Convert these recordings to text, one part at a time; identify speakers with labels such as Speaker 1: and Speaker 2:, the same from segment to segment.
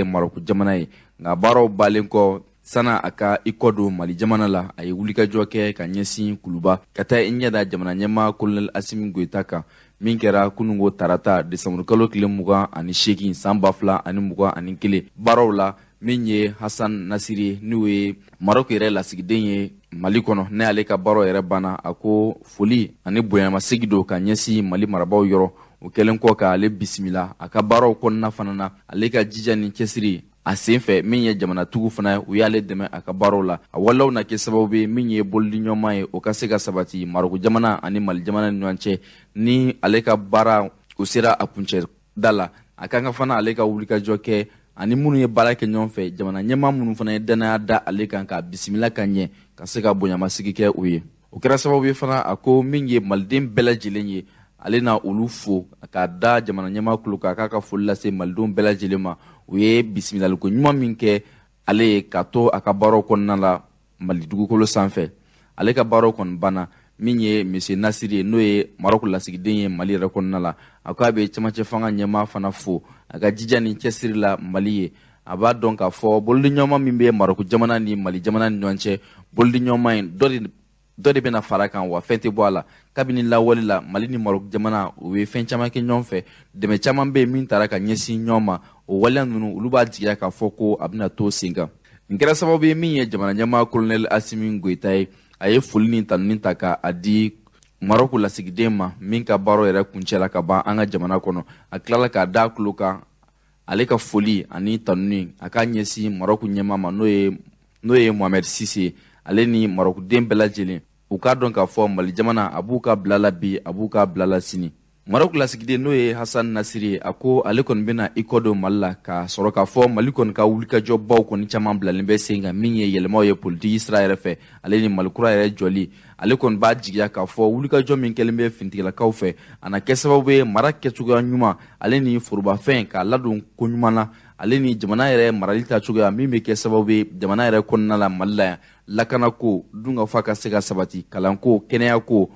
Speaker 1: Maroc jamana ye nga baro balen ko sana aka ikodo Mali jamana la ay wulika joke ka ɲɛsin kuluba ka taa ɲɛda jamana ɲɛma Colonel Assimi Goïta kan min kɛra kunungo tarata Desanburu kalo tile 28 san 2021 baraw la min ye Hassan Nasiri n'o ye Maroc yɛrɛ lasigiden ye Mali kɔnɔ ne ale ka baraw yɛrɛ bana a ko foli ani bonyamasegi do ka ɲɛsin Mali marabaw yɔrɔ o kɛlen kɔ ka ale bisimila a ka baraw kɔnɔna fana na ale ka jija ni cɛsiri a senfɛ min ye jamana tugu fana u y'ale dɛmɛ a ka baraw la a walaw na kɛ sababu ye min ye bolidi ɲɔgɔnma ye o ka se ka sabati Maroc jamana ani Mali jamana ni ɲɔgɔn cɛ ni ale ka baara o sera a kuncɛ da la a kan ka fana ale ka wulikajɔ kɛ ani minnu ye baara kɛ ɲɔgɔn fɛ jamana ɲɛmaa minnu fana ye danaya da ale kan ka bisimila ka ɲɛ ka se ka bonyamasigi kɛ u ye o kɛra sababu ye fana a ko min ye maliden bɛɛ lajɛlen ye ale na olu fo ka da jamana ɲɛmaa kulo kan k'a ka foli lase malidenw bɛɛ lajɛlen ma u ye bisimilaliko ɲuman min kɛ ale ye ka to a ka baaraw kɔnɔna la Mali dugukolo sanfɛ ale ka baaraw kɔni banna min ye monsieur Nasiri ye n'o ye Maroc lasigiden ye Mali yɛrɛ kɔnɔna la a ko a bɛ cɛmancɛ fanga ɲɛmaa fana fo a ka jija ni cɛsiri la Mali ye a b'a dɔn k'a fɔ bolidi ɲɔgɔnma min bɛ Maroc jamana ni Mali jamana ni ɲɔgɔn cɛ bolidi ɲɔgɔnma in dɔ de bɛna fara kan wa fɛn tɛ bɔ a la kabini lawale la Mali ni Maroc jamana u ye fɛn caman kɛ ɲɔgɔn fɛ dɛmɛ caman bɛ min taara ka ɲɛsin ɲɔgɔn ma o waleya ninnu olu b'a jigiya k'a fɔ ko a bɛna to sen kan nin kɛra sababu ye min ye jamana ɲɛmaa Colonel Assimi Goïta ye a ye foli ni tanuni ta k'a di Maroc lasigiden ma min ka baaraw yɛrɛ kuncɛla ka ban an ka jamana kɔnɔ a tilala k'a da tulo kan ale ka foli ani tanuni a ka ɲɛsin Maroc ɲɛmaa ma n'o ye Mohamed Sise ale ni Marocden bɛɛ lajɛlen u k'a dɔn k'a fɔ Mali jamana a b'u ka bilala bi a b'u ka bilala sini Maroc lasigiden n'o ye Hassan Nasiri a ko ale kɔni bɛna i kɔ don Mali la ka sɔrɔ k'a fɔ Mali kɔni ka wulikajɔbaw kɔni caman bilalen bɛ sen kan min ye yɛlɛmaw ye politiki sira yɛrɛ fɛ ale ni Mali kura yɛrɛ jɔli ale kɔni b'a jigiya k'a fɔ wulikajɔ min kɛlen bɛ fintigilakaw fɛ a na kɛ sababu ye mara kɛcogoya ɲuman ale ni forobafɛn k'a ladon ko ɲuman na ale ni jamana yɛrɛ marali ta cogoya min bɛ kɛ sababu ye jamana yɛrɛ kɔnɔna la Mali la yan lakanako dunkafa ka se ka sabati kalanko kɛnɛyako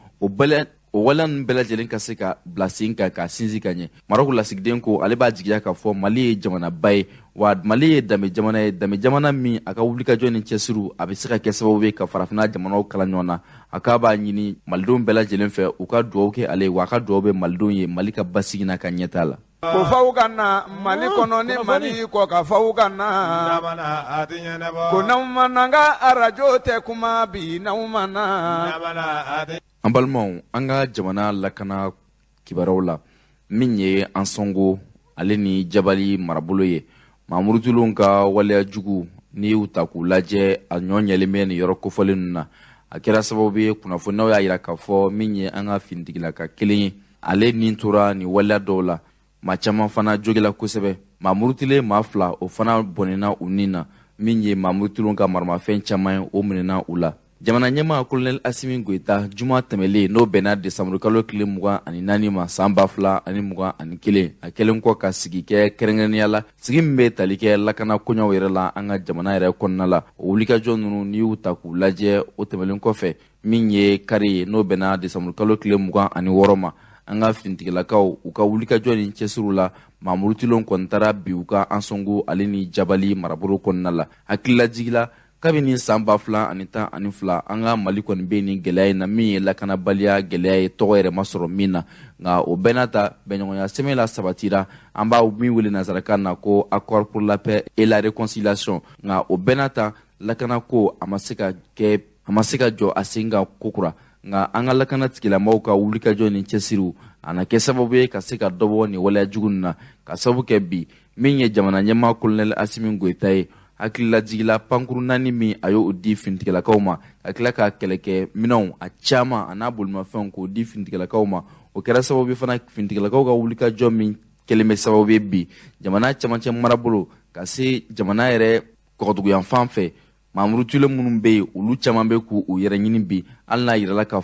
Speaker 1: o waleya ninnu bɛɛ lajɛlen ka se ka bila sen kan ka sinsin ka ɲɛ Maroc lasigiden ko ale b'a jigiya k'a fɔ Mali ye jamanaba ye wa Mali ye danbe jamana min a ka wulikajɔ ni cɛsiriw a bɛ se ka kɛ sababu ye ka farafinna jamanaw kala ɲɔgɔn na a k'a b'a ɲini malidenw bɛɛ lajɛlen fɛ u ka dugawu kɛ ale ye wa a ka dugawu bɛ malidenw ye Mali ka basigi n'a ka ɲɛtaa la
Speaker 2: ko faw ka na Mali kɔnɔ ni Mali kɔ ka faw ka na ko n'aw ma na n ka arajo tɛ kuma bi n'aw ma na
Speaker 1: an balimaw an ka jamana lakana kibaruw la min ye an sɔngo ale ni Jabali marabolo ye Mamudu Tuluw ka waleya jugu n'i y'u ta k'u lajɛ a ɲɔ ɲɛlen bɛ nin yɔrɔ kofɔlen ninnu na a kɛra sababu ye kunnafoniyaw y'a jira k'a fɔ min ye an ka finitigilaka kelen ye ale nin tora nin waleya dɔw la maa caman fana jogila kosɛbɛ Mamudu Tule maa fila o fana bɔnɛna u nin na min ye Mamudu Tuluw ka maramafɛn caman ye o minɛna u la jamana ɲɛmaa Colonel Assimi Goïta juma tɛmɛlen n'o bɛnna Desanburu kalo tile 24 ma san 2021 a kɛlen kɔ ka sigi kɛ kɛrɛnkɛrɛnnenya la sigi min bɛ tali kɛ lakana koɲɛw yɛrɛ la an ka jamana yɛrɛ kɔnɔna la o wulikajɔ ninnu n'i y'u ta k'u lajɛ o tɛmɛlen kɔfɛ min ye kari ye n'o bɛnna Desanburu kalo tile 26 ma an ka finitigilakaw u ka wulikajɔ ni cɛsiriw la Mamudu Tuluw kɔni taara bi u ka an sɔngo ale ni Jabali marabolo kɔnɔna la hakililajigila kabini san 2012 an ka Mali kɔni bɛ nin gɛlɛya in na min ye lakanabaliya gɛlɛya ye tɔgɔ yɛrɛ ma sɔrɔ min na nka o bɛɛ n'a ta bɛnɲɔgɔnya sɛbɛn la sabatira an b'a min wele nanzarakan na ko accord pour la paix et la réconciliation nka o bɛɛ n'a ta lakanako a ma se ka jɔ a sen kan kokura nka an ka lakana tigilamɔgɔw ka wulikajɔ ni cɛsiriw a na kɛ sababu ye ka se ka dɔbɔ nin waleya jugu ninnu na ka sababu kɛ bi min ye jamana ɲɛmaa Colonel Assimi Goïta ye hakililajigila pankuru 4 min a y'o di finitigilakaw ma ka tila ka kɛlɛkɛ minɛnw a caman a n'a bolimafɛnw k'o di finitigilakaw ma o kɛra sababu fana finitigilakaw ka wulikajɔ min kɛlen bɛ sababu ye bi jamana camancɛ marabolo ka se jamana yɛrɛ kɔgɔduguyan fan fɛ Mamudu Tule minnu bɛ yen olu caman bɛ k'u yɛrɛ ɲini bi hali n'a yirala k'a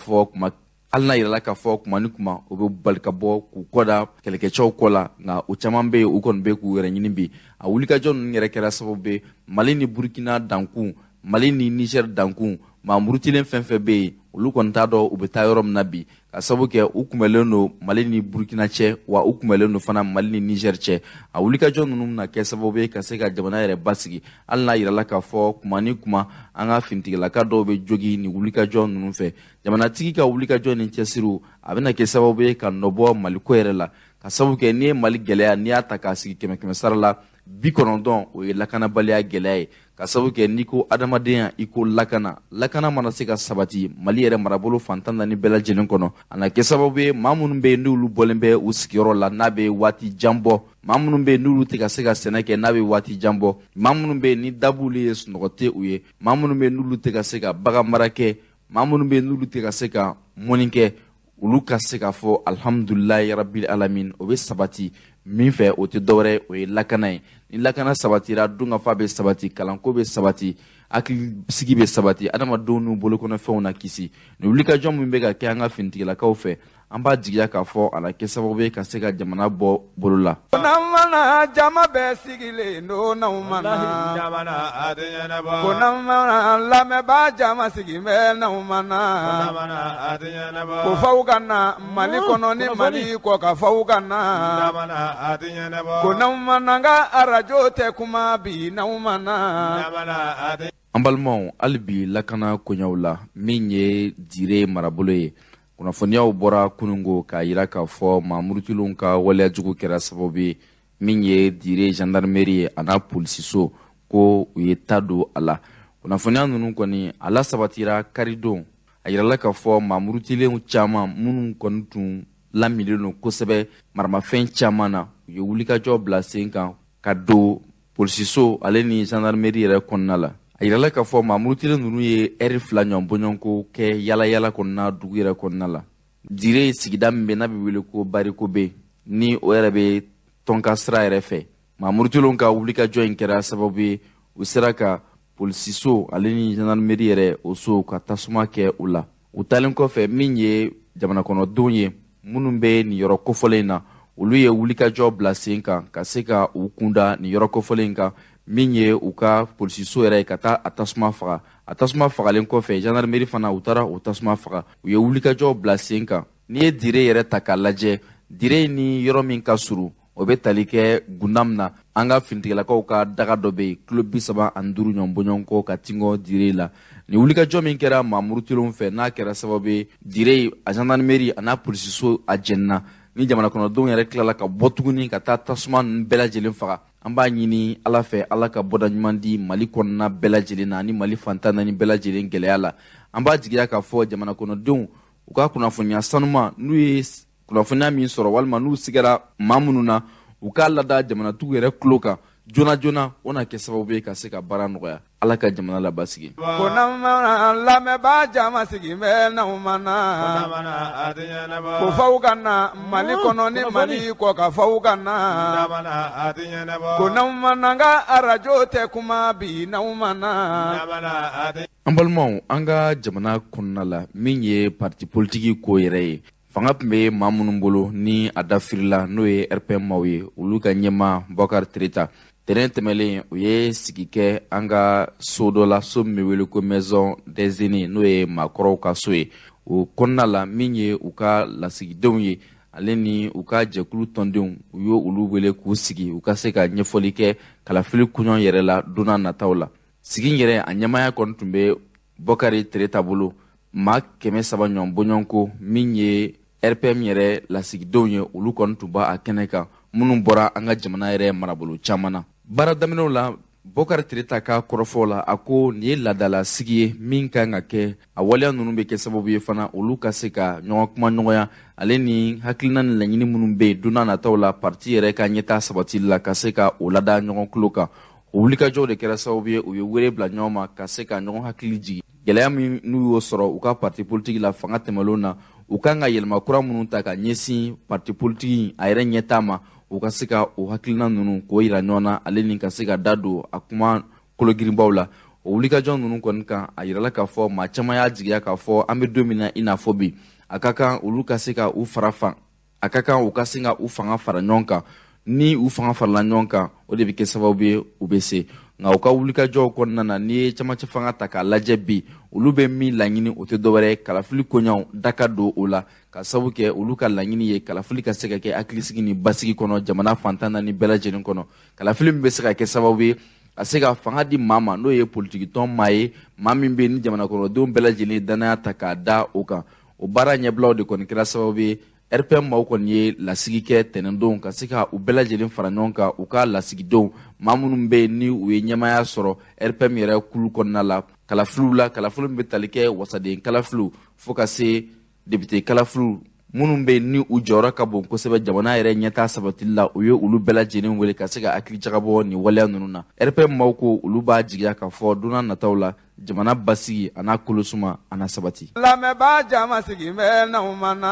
Speaker 1: fɔ kuma ni kuma o bɛ bali ka bɔ k'u kɔda kɛlɛkɛcɛw kɔ la nka o caman bɛ yen u kɔni bɛ k'u yɛrɛ ɲini bi a wulikajɔ ninnu yɛrɛ kɛra sababu ye Mali ni Burkina dankun Mali ni Niger dankun Mamudu Tule fɛn fɛn bɛ yen olu kɔni t'a dɔn u bɛ taa yɔrɔ min na bi ka sababu kɛ u kunbɛlen don Mali ni Burkina cɛ wa u kunbɛlen don fana Mali ni Niger cɛ a wulikajɔ ninnu bɛna kɛ sababu ye ka se ka jamana yɛrɛ basigi hali n'a yirala k'a fɔ kuma ni kuma an ka finitigilaka dɔw bɛ jogi ni wulikajɔ ninnu fɛ jamanatigi ka wulikajɔ ni cɛsiriw a bɛna kɛ sababu ye ka nɔbɔ Maliko yɛrɛ la ka sababu kɛ n'i ye Mali gɛlɛya n'i y'a ta k'a sigi 100 sara la 90 o ye lakanabaliya gɛlɛya ye ka sababu kɛ n'i ko adamadenya i ko lakana mana se ka sabati Mali yɛrɛ marabolo fantan naani bɛɛ lajɛlen kɔnɔ a na kɛ sababu ye maa minnu bɛ yen n'olu bɔlen bɛ u sigiyɔrɔ la n'a bɛ waati jan bɔ maa minnu bɛ yen n'olu tɛ ka se ka sɛnɛ kɛ n'a bɛ waati jan bɔ maa minnu bɛ yen ni dabulu ye sunɔgɔ tɛ u ye maa minnu bɛ yen n'olu tɛ ka se ka bagan mara kɛ maa minnu bɛ yen n'olu tɛ ka se ka mɔni kɛ olu ka se k'a fɔ alhamdulilayi rabbil alamin o bɛ sabati min fɛ o tɛ dɔwɛrɛ o ye lakana ye ni lakana sabatira dunkafa bɛ sabati kalanko bɛ sabati hakili sigi bɛ sabati adamadenw n'u bolokɔnɔfɛnw na kisi ni wulikajɔ min bɛ ka kɛ an ka finitigilakaw fɛ an b'a jigiya k'a fɔ a la kɛ sababu ye ka se ka jamana bɔ bolo la.
Speaker 2: Kunamana jama bɛɛ sigilen don n'aw mana jamana adiɲɛnɛbɔ kunamana lamɛnbaa jama sigilen bɛ n'aw mana jamana adiɲɛnɛbɔ ko f'aw ka na Mali kɔnɔ ni Mali kɔ ka f'aw ka na jamana adiɲɛnɛbɔ ko n'aw mana n ka arajo tɛ kuma bi n'aw mana jamana adiɲɛnɛbɔ.
Speaker 1: An balimaw hali bi lakana koɲɛw la min ye Dire marabolo ye kunnafoniyaw bɔra kunungo k'a yira k'a fɔ Mamurutilu ka waleyajugu kɛra sababu ye min ye Dire gendarmerie ye a n'a polisiso ko u ye ta don a la kunnafoniya ninnu kɔni a la sabatira karidon a yirala k'a fɔ Mamurutilenw caman minnu kɔni tun lamilen don kosɛbɛ maramafɛn caman na u ye wulikajɔ bila sen kan ka don polisiso ale ni gendarmerie yɛrɛ kɔnɔna la a yirala k'a fɔ Mamurutilen ninnu ye ɛri 2 ɲɔgɔn bɔɲɔgɔnko kɛ yalayala kɔnɔna dugu yɛrɛ kɔnɔna la Dire sigida min bɛ n'a bɛ wele ko Barikobe ni o yɛrɛ bɛ tɔnka sira yɛrɛ fɛ Mamurutilen ka wulikajɔ in kɛra sababu ye u sera ka polisiso ale ni gendarmerie yɛrɛ o so ka tasuma kɛ u la u talen kɔfɛ min ye jamanakɔnɔdenw ye minnu bɛ nin yɔrɔ kofɔlen in na olu ye wulikajɔ bila sen kan ka se ka u kunda nin yɔrɔ kofɔlen in kan min ye u ka polisiso yɛrɛ ye ka taa a tasuma faga a tasuma fagalen kɔfɛ gendarmerie fana u taara o tasuma faga u ye wulikajɔ bila sen kan n'i ye Dire yɛrɛ ta k'a lajɛ Dire ni yɔrɔ min ka surun o bɛ tali kɛ gunda min na an ka finitigilakaw ka daga dɔ bɛ yen kilo 35 ɲɔgɔn bɔɲɔgɔnko ka tingɔ Dire la ni wulikajɔ min kɛra Mamurutilenw fɛ n'a kɛra sababu ye Dire a gendarmerie a n'a polisiso a jɛnina ni jamana kɔnɔdenw yɛrɛ tilala ka bɔ tuguni ka taa tasuma ninnu bɛɛ lajɛlen faga an b'a ɲini Ala fɛ Ala ka bɔda ɲuman di Mali kɔnɔna bɛɛ lajɛlen na ni Mali fantan naani bɛɛ lajɛlen gɛlɛya la an b'a jigiya k'a fɔ jamana kɔnɔdenw u ka kunnafoniya sanuma n'u ye kunnafoniya min sɔrɔ walima n'u sigara maa minnu na u k'a lada jamanatigiw yɛrɛ tulo kan joona joona o na kɛ sababu ye ka se ka baara nɔgɔya Ala ka jamana labasigi.
Speaker 2: Kunamana lamɛnbaa jama sigilen bɛ n'aw mana adiɲɛnɛbɔ ko f'aw ka na Mali kɔnɔ ni Mali kɔ ka f'aw ka na jamana adiɲɛnɛbɔ ko n'aw mana n ka arajo tɛ kuma bi n'aw mana jamana adiɲɛnɛbɔ.
Speaker 1: An balimaw an ka jamana kɔnɔna la min ye parti politique ko yɛrɛ ye fanga tun bɛ maa minnu bolo ni a dafirila n'o ye RPM maw ye olu ka ɲɛmaa Bokar Tereta tɛrɛn tɛmɛlen u ye sigi kɛ an ka so dɔ la so min bɛ wele ko maison des aînés n'o ye maakɔrɔw ka so ye o kɔnɔna la min ye u ka lasigidenw ye ale ni u ka jɛkulu tɔndenw u ye olu wele k'u sigi u ka se ka ɲɛfɔli kɛ kalafili kuɲɔn yɛrɛ la donna nataw la sigi yɛrɛ a ɲɛmaya kɔni tun bɛ Bokari Tereta bolo maa 300 ɲɔgɔn bɔɲɔgɔnko min ye RPM yɛrɛ lasigidenw ye olu kɔni tun b'a kɛnɛ kan minnu bɔra an ka jamana yɛrɛ marabolo caman na baara daminɛw la Bokar Tereta ka kɔrɔfɔ la a ko nin ye ladala sigi ye min kan ka kɛ a waleya ninnu bɛ kɛ sababu ye fana olu ka se ka ɲɔgɔn kuma ɲɔgɔnya ale ni hakilina ni laɲini minnu bɛ yen donna nataw la parti yɛrɛ ka ɲɛtaa sabatili la ka se ka o lada ɲɔgɔn tulo kan o wulikajɔw de kɛra sababu ye u ye wele bila ɲɔgɔn ma ka se ka ɲɔgɔn hakili jigi gɛlɛya min n'u y'o sɔrɔ u ka parti politique la fanga tɛmɛlenw na u kan ka yɛlɛma kura minnu ta ka ɲɛsin parti politique a yɛrɛ ɲɛtaa ma u ka se ka o hakilina ninnu k'o yira ɲɔgɔn na ale ni ka se ka da don a kuma kologirinbaw la o wulikajɔ ninnu kɔni kan a yirala k'a fɔ maa caman y'a jigiya k'a fɔ an bɛ don min na i n'a fɔ bi a ka kan olu ka se ka u fara fan a ka kan u ka se ka u fanga fara ɲɔgɔn kan ni u fanga farala ɲɔgɔn kan o de bɛ kɛ sababu ye u bɛ se nga u ka wulikajɔw kɔnɔna na ni ye camancɛ fanga ta k'a lajɛ bi olu bɛ min laɲini o tɛ dɔwɛrɛ kalafili koɲaw daka don o la ka sabu kɛ olu ka laɲini ye kalafili ka se ka kɛ hakilisigi ni basigi kɔnɔ jamana fantan naani bɛɛ lajɛlen kɔnɔ kalafili min bɛ se ka kɛ sababu ye a se ka fanga di maa ma n'o ye politikitɔn maa ye maa min bɛ ni jamana kɔnɔdenw bɛɛ lajɛlen danaya ta k'a da o kan o baara ɲɛbilaw de kɔni kɛra sababu ye RPM maaw kɔni ye lasigi kɛ tɛnɛndonw ka se ka u bɛɛ lajɛlen fara ɲɔgɔn kan u ka lasigidenw maa minnu bɛ yen ni u ye ɲɛmaya sɔrɔ RPM yɛrɛ kulu kɔnɔna la kalafiliw la kalafiliw min bɛ tali kɛ wasaden kalafiliw fo ka se député kalafiliw minnu bɛ yen ni u jɔyɔrɔ ka bon kosɛbɛ jamana yɛrɛ ɲɛtaa sabatili la u ye olu bɛɛ lajɛlen wele ka se ka hakili jagabɔ nin waleya ninnu na RPM maaw ko olu b'a jigiya k'a fɔ don n'a nataw la jamana basigi a n'a kolosuma a n'a sabati.
Speaker 2: lamɛnbaa jama sigilen bɛ n'aw ma na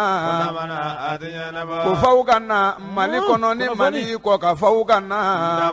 Speaker 2: ko fɔw ka na Mali kɔnɔ ni Mali kɔ ka fɔw ka na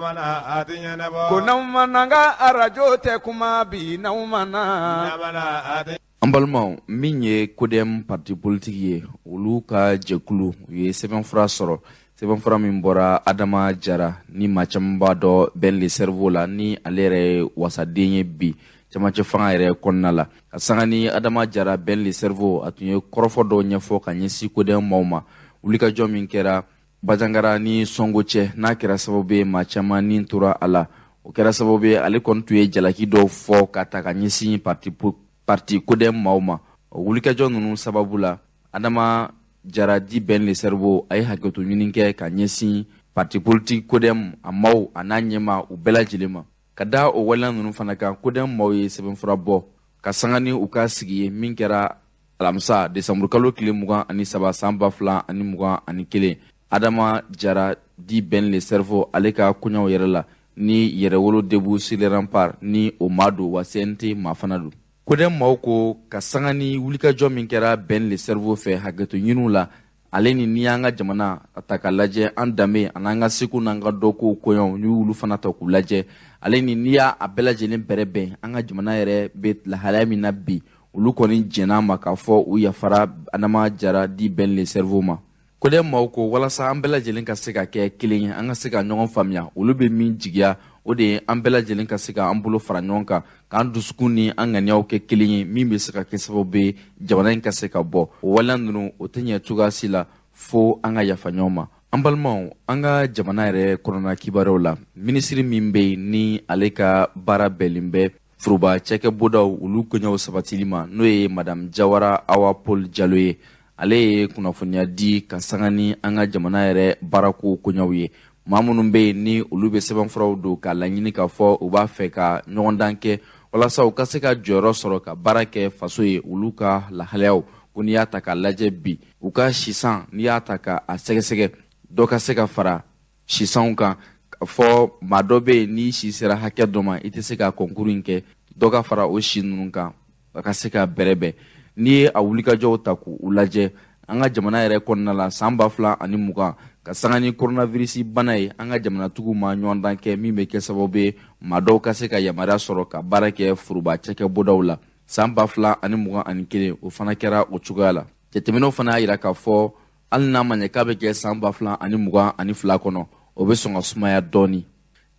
Speaker 2: ko n'aw ma na n ka arajo tɛ kuma bi n'aw ma na.
Speaker 1: An balimaw min ye CODEM parti politique ye olu ka jɛkulu u ye sɛbɛnfura sɔrɔ sɛbɛnfura min bɔra Adama Jara ni maa caman b'a dɔn Ben le Cerveau la ni ale yɛrɛ ye wasaden ye bi camancɛ fanga yɛrɛ kɔnɔna la ka sanga ni Adama Jara Ben le Cerveau a tun ye kɔrɔfɔ dɔw ɲɛfɔ ka ɲɛsin CODEM maaw ma wulikajɔ min kɛra Bajangara ni Sonko cɛ n'a kɛra sababu ye maa caman ni tora a la o kɛra sababu ye ale kɔni tun ye jalaki dɔw fɔ ka ta ka ɲɛsin parti CODEM maaw ma o wulikajɔ ninnu sababu la Adama Jara di Ben le Cerveau a ye hakɛto ɲini kɛ ka ɲɛsin parti politique CODEM a maaw a n'a ɲɛma u bɛɛ lajɛlen ma ka da o waleya ninnu fana kan CODEM maaw ye sɛbɛnfura bɔ ka sanga ni u ka sigi ye min kɛra alamisa desanburu kalo tile 23 san 2021 Adama Jara di Ben le Cerveau ale ka koɲaw yɛrɛ la ni yɛrɛwolo debu sur les remparts ni o maa don wa CNT maa fana don CODEM maaw ko ka sanga ni wulikajɔ min kɛra Ben le Cerveau fɛ hakɛto ɲiniw la ale ni y'an ka jamana a ta ka lajɛ an danbe a n'an ka seko n'an ka dɔnko koɲaw ni olu fana ta k'u lajɛ ale ni y'a a bɛɛ lajɛlen bɛrɛ bɛn an ka jamana yɛrɛ bɛ lahalaya min na bi olu kɔni jɛn'a ma k'a fɔ u yafara Adama Jara di Ben le Cerveau ma CODEM maaw ko walasa an bɛɛ lajɛlen ka se ka kɛ kelen ye an ka se ka ɲɔgɔn faamuya olu bɛ min jigiya o de ye an bɛɛ lajɛlen ka se ka an bolo fara ɲɔgɔn kan k'an dusukun ni an ŋaniyaw kɛ kelen ye min bɛ se ka kɛ sababu ye jamana in ka se ka bɔ o waleya ninnu o tɛ ɲɛ cogoya si la fo an ka yafa ɲɔgɔn ma an balimaw an ka jamana yɛrɛ kɔnɔna kibaruyaw la minisiri min bɛ yen ni ale ka baara bɛnlen bɛ foroba cɛkɛbɔdaw olu koɲɛw sabatili ma n'o ye madame Jawara Awa Paul Jalo ye ale ye kunnafoniya di ka sanga ni an ka jamana yɛrɛ baarako koɲɛw ye maa minnu bɛ yen ni olu bɛ sɛbɛnfuraw don ka laɲini k'a fɔ u b'a fɛ ka ɲɔgɔndan kɛ walasa u ka se ka jɔyɔrɔ sɔrɔ ka baara kɛ faso ye olu ka lahalayaw ko n'i y'a ta k'a lajɛ bi u ka sisan n'i y'a ta k'a sɛgɛsɛgɛ dɔ ka se ka fara sisanw kan k'a fɔ maa dɔ bɛ yen n'i si sera hakɛ dɔ ma i tɛ se ka kɔnkuru in kɛ dɔ ka fara o si ninnu kan a ka se ka bɛrɛbɛn n'i ye a wulikajɔw ta k'u lajɛ an ka jamana yɛrɛ kɔnɔna la san 2020 ka sanga ni coronavirus bana ye an ka jamanatigiw ma ɲɔgɔndan kɛ min bɛ kɛ sababu ye maa dɔw ka se ka yamaruya sɔrɔ ka baara kɛ foroba cɛkɛbɔdaw la san 2021 o fana kɛra o cogoya la jateminɛw fana y'a jira k'a fɔ hali n'a ma ɲɛ k'a bɛ kɛ san 2022 kɔnɔ o bɛ sɔn ka sumaya dɔɔni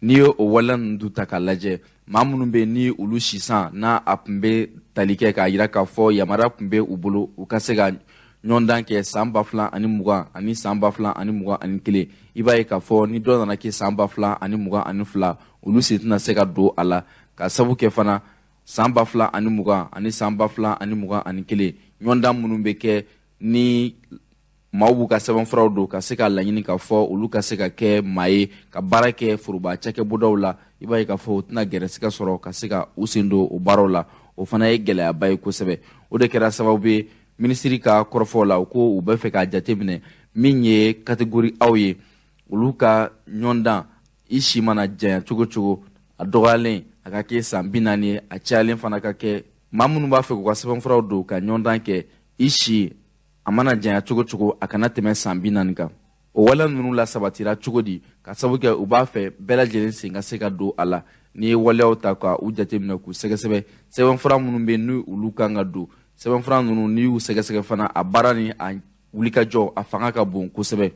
Speaker 1: n'i ye o waleya ninnu ta k'a lajɛ maa minnu bɛ yen ni olu sisan n'a a tun bɛ tali kɛ k'a jira k'a fɔ yamaruya tun bɛ u bolo u ka se ka ɲɔgɔndan kɛ san 2020 ani san 2021 i b'a ye k'a fɔ ni dɔ nana kɛ san 2022 olu si tɛna se ka don a la ka sabu kɛ fana san 2020 ani san 2021 ɲɔgɔndan minnu bɛ kɛ ni maaw b'u ka sɛbɛnfuraw don ka se ka laɲini k'a fɔ olu ka se ka kɛ maa ye ka baara kɛ foroba cakɛbɔdaw la i b'a ye k'a fɔ u tɛna gɛrɛsɛgɛ sɔrɔ ka se ka u sen don o baaraw la o fana ye gɛlɛyaba ye kosɛbɛ o de kɛra sababu ye minisiri ka kɔrɔfɔ la u ko u bɛ fɛ k'a jateminɛ min ye kategori aw ye olu ka ɲɔgɔndan i si mana janya cogo cogo a dɔgɔyalen a ka kɛ san 40 ye a cayalen fana ka kɛ maa minnu b'a fɛ k'u ka sɛbɛnfuraw don ka ɲɔgɔndan kɛ i si a mana janya cogo cogo a kana tɛmɛ san 40 kan o waleya ninnu la sabatira cogo di ka sabu kɛ u b'a fɛ bɛɛ lajɛlen sen ka se ka don a la n'i ye waleyaw ta ka u jateminɛ k'u sɛgɛsɛgɛ sɛbɛnfura minnu bɛ yen ni olu kan ka don sɛbɛnfura ninnu n'i y'u sɛgɛsɛgɛ fana a baara ni a wulikajɔ a fanga ka bon kosɛbɛ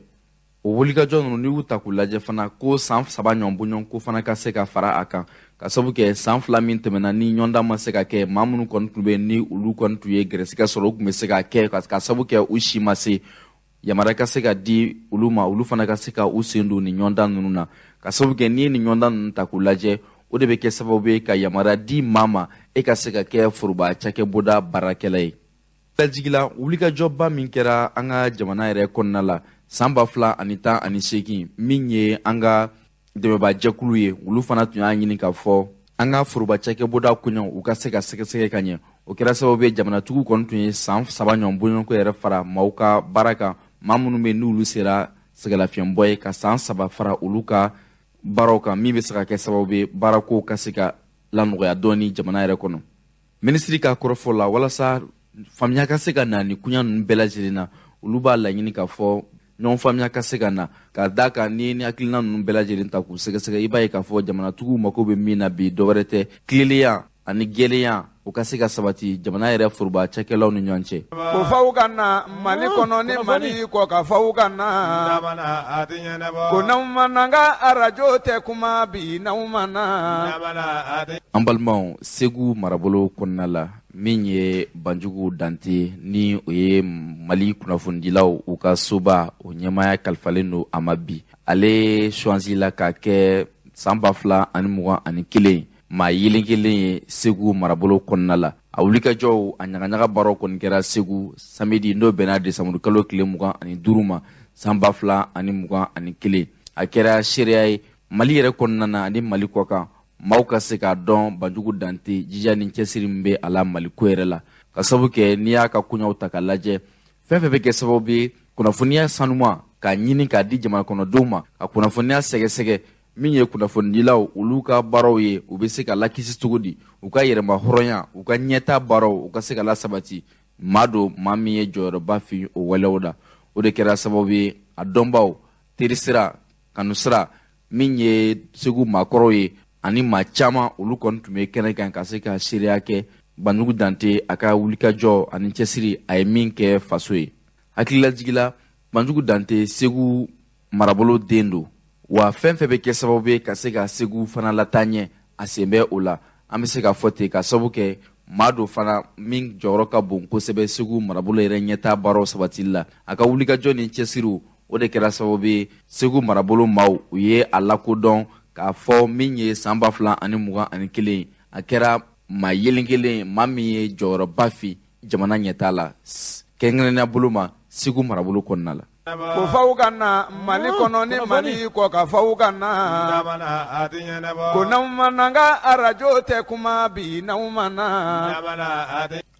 Speaker 1: o wulikajɔ ninnu n'i y'u ta k'u lajɛ fana ko san 3 ɲɔgɔn bɔɲɔgɔn ko fana ka se ka fara a kan ka sabu kɛ san 2 min tɛmɛna ni ɲɔgɔndan ma se ka kɛ maa minnu kɔni tun bɛ ni olu kɔni tun ye gɛrɛsɛgɛ sɔrɔ u tun bɛ se ka kɛ ka sabu kɛ u si ma se yamariya ka se ka di olu ma olu fana ka se ka u sen don ni ɲɔgɔndan ninnu na ka sabu kɛ n'i ye ni ɲɔgɔndan ninnu ta k'u lajɛ o de bɛ kɛ sababu ye ka yamariya di maa ma e ka se ka kɛ foroba cakɛbɔda baarakɛla ye. Jigila wulikajɔba min kɛra an ka jamana yɛrɛ kɔnɔna la san 2018 min ye an ka dɛmɛba jɛkulu ye olu fana tun y'a ɲini k'a fɔ an ka foroba cakɛbɔda koɲɛw u ka se ka sɛgɛsɛgɛ ka ɲɛ o kɛra sababu ye jamanatigiw kɔni tun ye san 3 ɲɔgɔn bɔɲɔgɔnko yɛrɛ fara maaw ka baara kan maa minnu bɛ n'olu sera sɛgɛlafiɲɛbɔ ye ka san 3 fara olu ka baaraw kan min bɛ se ka kɛ sababu ye baarako ka se ka lanɔgɔya dɔɔni jamana yɛrɛ kɔnɔ. Minisiri ka kɔrɔfɔ la walasa faamuya ka se ka na ni kuɲa ninnu bɛɛ lajɛlen na olu b'a laɲini k'a fɔ ɲɔgɔn faamuya ka se ka na ka da kan ni hakilina ninnu bɛɛ lajɛlen ta k'u sɛgɛsɛgɛ i b'a ye k'a fɔ jamanatigiw mako bɛ min na bi dɔwɛrɛ tɛ tileliya ani gɛlɛya o ka se ka sabati jamana yɛrɛ foroba cakɛlaw ni ɲɔgɔn cɛ.
Speaker 2: Ko faw ka na Mali kɔnɔ ni Mali kɔ ka faw ka na ko n'aw ma na n ka arajo tɛ kuma bi n'aw ma na.
Speaker 1: An balimaw Segu marabolo kɔnɔna la min ye Banjugu Dante ni o ye Mali kunnafonidilaw u ka soba o ɲɛmaya kalifalen don a ma bi ale choisila ka kɛ san 2021 maa yelen kelen ye Segu marabolo kɔnɔna la a wulikajɔw a ɲagaɲaga baaraw kɔni kɛra Segu samedi n'o bɛnna desanburu kalo tile 25 ma san 2021 a kɛra seereya ye Mali yɛrɛ kɔnɔna na ani Mali kɔkan maaw ka se k'a dɔn Banjugu Dante jija ni cɛsiri min bɛ a la Maliko yɛrɛ la ka sabu kɛ n'i y'a ka koɲaw ta ka lajɛ fɛn fɛn bɛ kɛ sababu ye kunnafoniya sanuma k'a ɲini k'a di jamana kɔnɔdenw ma ka kunnafoniya sɛgɛsɛgɛ min ye kunnafonidilaw olu ka baaraw ye u bɛ se ka lakisi cogo di u ka yɛrɛma hɔrɔnya u ka ɲɛta baaraw u ka se ka lasabati maa don maa min ye jɔyɔrɔba fi o walew la o de kɛra sababu ye a dɔnbaw terisira kanusira min ye Segu maakɔrɔw ye ani maa caman olu kɔni tun bɛ kɛnɛ kan ka se ka seereya kɛ Banjugu Dante a ka wulikajɔ ani cɛsiri a ye min kɛ faso ye. Hakililajigila Banjugu Dante Segu marabolo den don wa fɛn fɛn bɛ kɛ sababu ye ka se ka Segu fana lataa ɲɛ a sen bɛ o la an bɛ se ka fɔ ten ka sababu kɛ maa dɔ fana min jɔyɔrɔ ka bon kosɛbɛ Segu marabolo yɛrɛ ɲɛtaa baaraw sabatili la a ka wulikajɔ ni cɛsiriw o de kɛra sababu ye Segu marabolo maaw u ye a lakodɔn k'a fɔ min ye san 2021 a kɛra maa yelen kelen maa min ye jɔyɔrɔba fi jamana ɲɛtaa la kɛrɛnkɛrɛnnenya bolo ma Segu marabolo kɔnɔna la.
Speaker 2: Ko faw ka na Mali kɔnɔ ni Mali kɔ ka faw ka na ko n'aw ma na n ka arajo tɛ kuma bi n'aw ma na.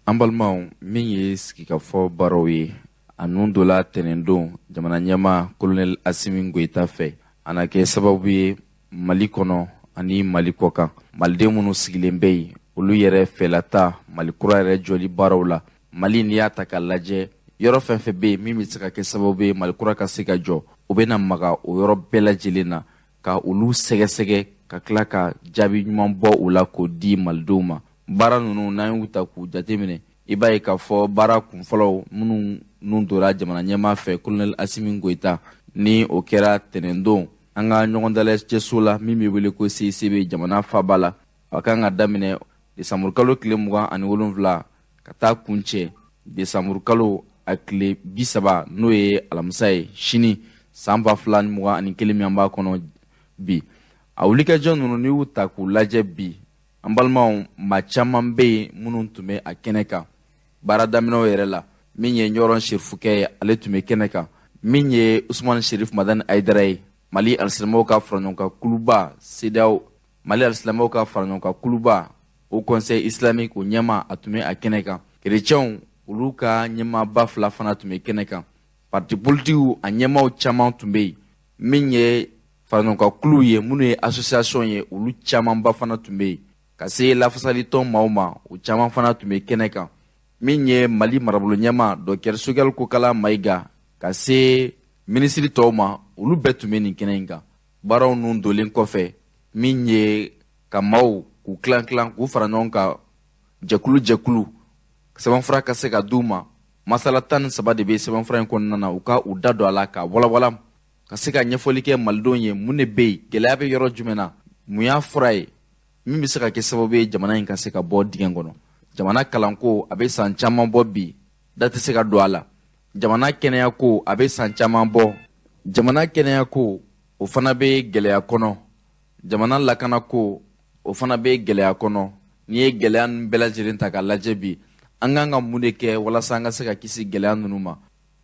Speaker 1: An balimaw min ye sigikafɔ baaraw ye a nun dɔla tɛnɛndon jamana ɲɛma Colonel Asimi Goyita fɛ a na kɛ sababu ye Mali kɔnɔ ani Mali kɔkan maliden minnu sigilen bɛ yen olu yɛrɛ fɛlata Mali kura yɛrɛ jɔli baaraw la Mali n'i y'a ta k'a lajɛ yɔrɔ fɛn fɛn bɛ yen min bɛ se ka kɛ sababu ye Mali kura ka se ka jɔ o bɛ na maga o yɔrɔ bɛɛ lajɛlen na ka olu sɛgɛsɛgɛ ka tila ka jaabi ɲuman bɔ o la k'o di malidenw ma baara ninnu n'an y'u ta k'u jateminɛ i b'a ye k'a fɔ baara kunfɔlɔw minnu nun dora jamana ɲɛmaa fɛ Colonel Asimi Goyita ni o kɛra tɛnɛndon an ka ɲɔgɔndalɛcɛso la min bɛ wele ko CICB jamana faaba la a kan ka daminɛ desanburu kalo tile 27 ka taa kuncɛ desanburu kalo a tile 30 n'o ye alamisa ye sini san 2021 min an b'a kɔnɔ bi a wulikajɔ ninnu n'i y'u ta k'u lajɛ bi an balimaw maa caman bɛ yen minnu tun bɛ a kɛnɛ kan baara daminɛw yɛrɛ la min ye ɲɔrɔn serifukɛ ye ale tun bɛ kɛnɛ kan min ye Usumani Serif Madani Ayidara ye Mali alisilamɛw ka faraɲɔgɔnkan kuluba CEDEAO Mali alisilamɛw ka faraɲɔgɔnkan kuluba au Conseil islamique o ɲɛma a tun bɛ a kɛnɛ kan kerecɛnw olu ka ɲɛmaaba fila fana tun bɛ kɛnɛ kan parti politikiw a ɲɛmaw caman tun bɛ yen min ye faraɲɔgɔnkan kuluw ye minnu ye association ye olu camanba fana tun bɛ yen ka se lafasalitɔn maaw ma o caman fana tun bɛ kɛnɛ kan min ye Mali marabolo ɲɛma Dr Sogɛl Kokala Mayiga ka se minisiri tɔw ma olu bɛɛ tun bɛ nin kɛnɛ in kan baaraw nun dolen kɔfɛ min ye ka maaw k'u tilan k'u fara ɲɔgɔn kan jɛkulu sɛbɛnfura ka se ka d'u ma masala 13 de bɛ sɛbɛnfura in kɔnɔna na u ka u da don a la ka walawala ka se ka ɲɛfɔli kɛ malidenw ye mun de bɛ yen gɛlɛya bɛ yɔrɔ jumɛn na mun y'a fura ye min bɛ se ka kɛ sababu ye jamana in ka se ka bɔ dingɛ kɔnɔ. Jamana kalanko a bɛ san caman bɔ bi da tɛ se ka don a la. Jamana kɛnɛyako a bɛ san caman bɔ. Jamana kɛnɛyako o fana bɛ gɛlɛya kɔnɔ. Jamana lakanako o fana bɛ gɛlɛya kɔnɔ. N'i ye gɛlɛya ninnu bɛɛ lajɛlen ta k'a lajɛ bi an kan ka mun de kɛ walasa an ka se ka kisi gɛlɛya ninnu ma.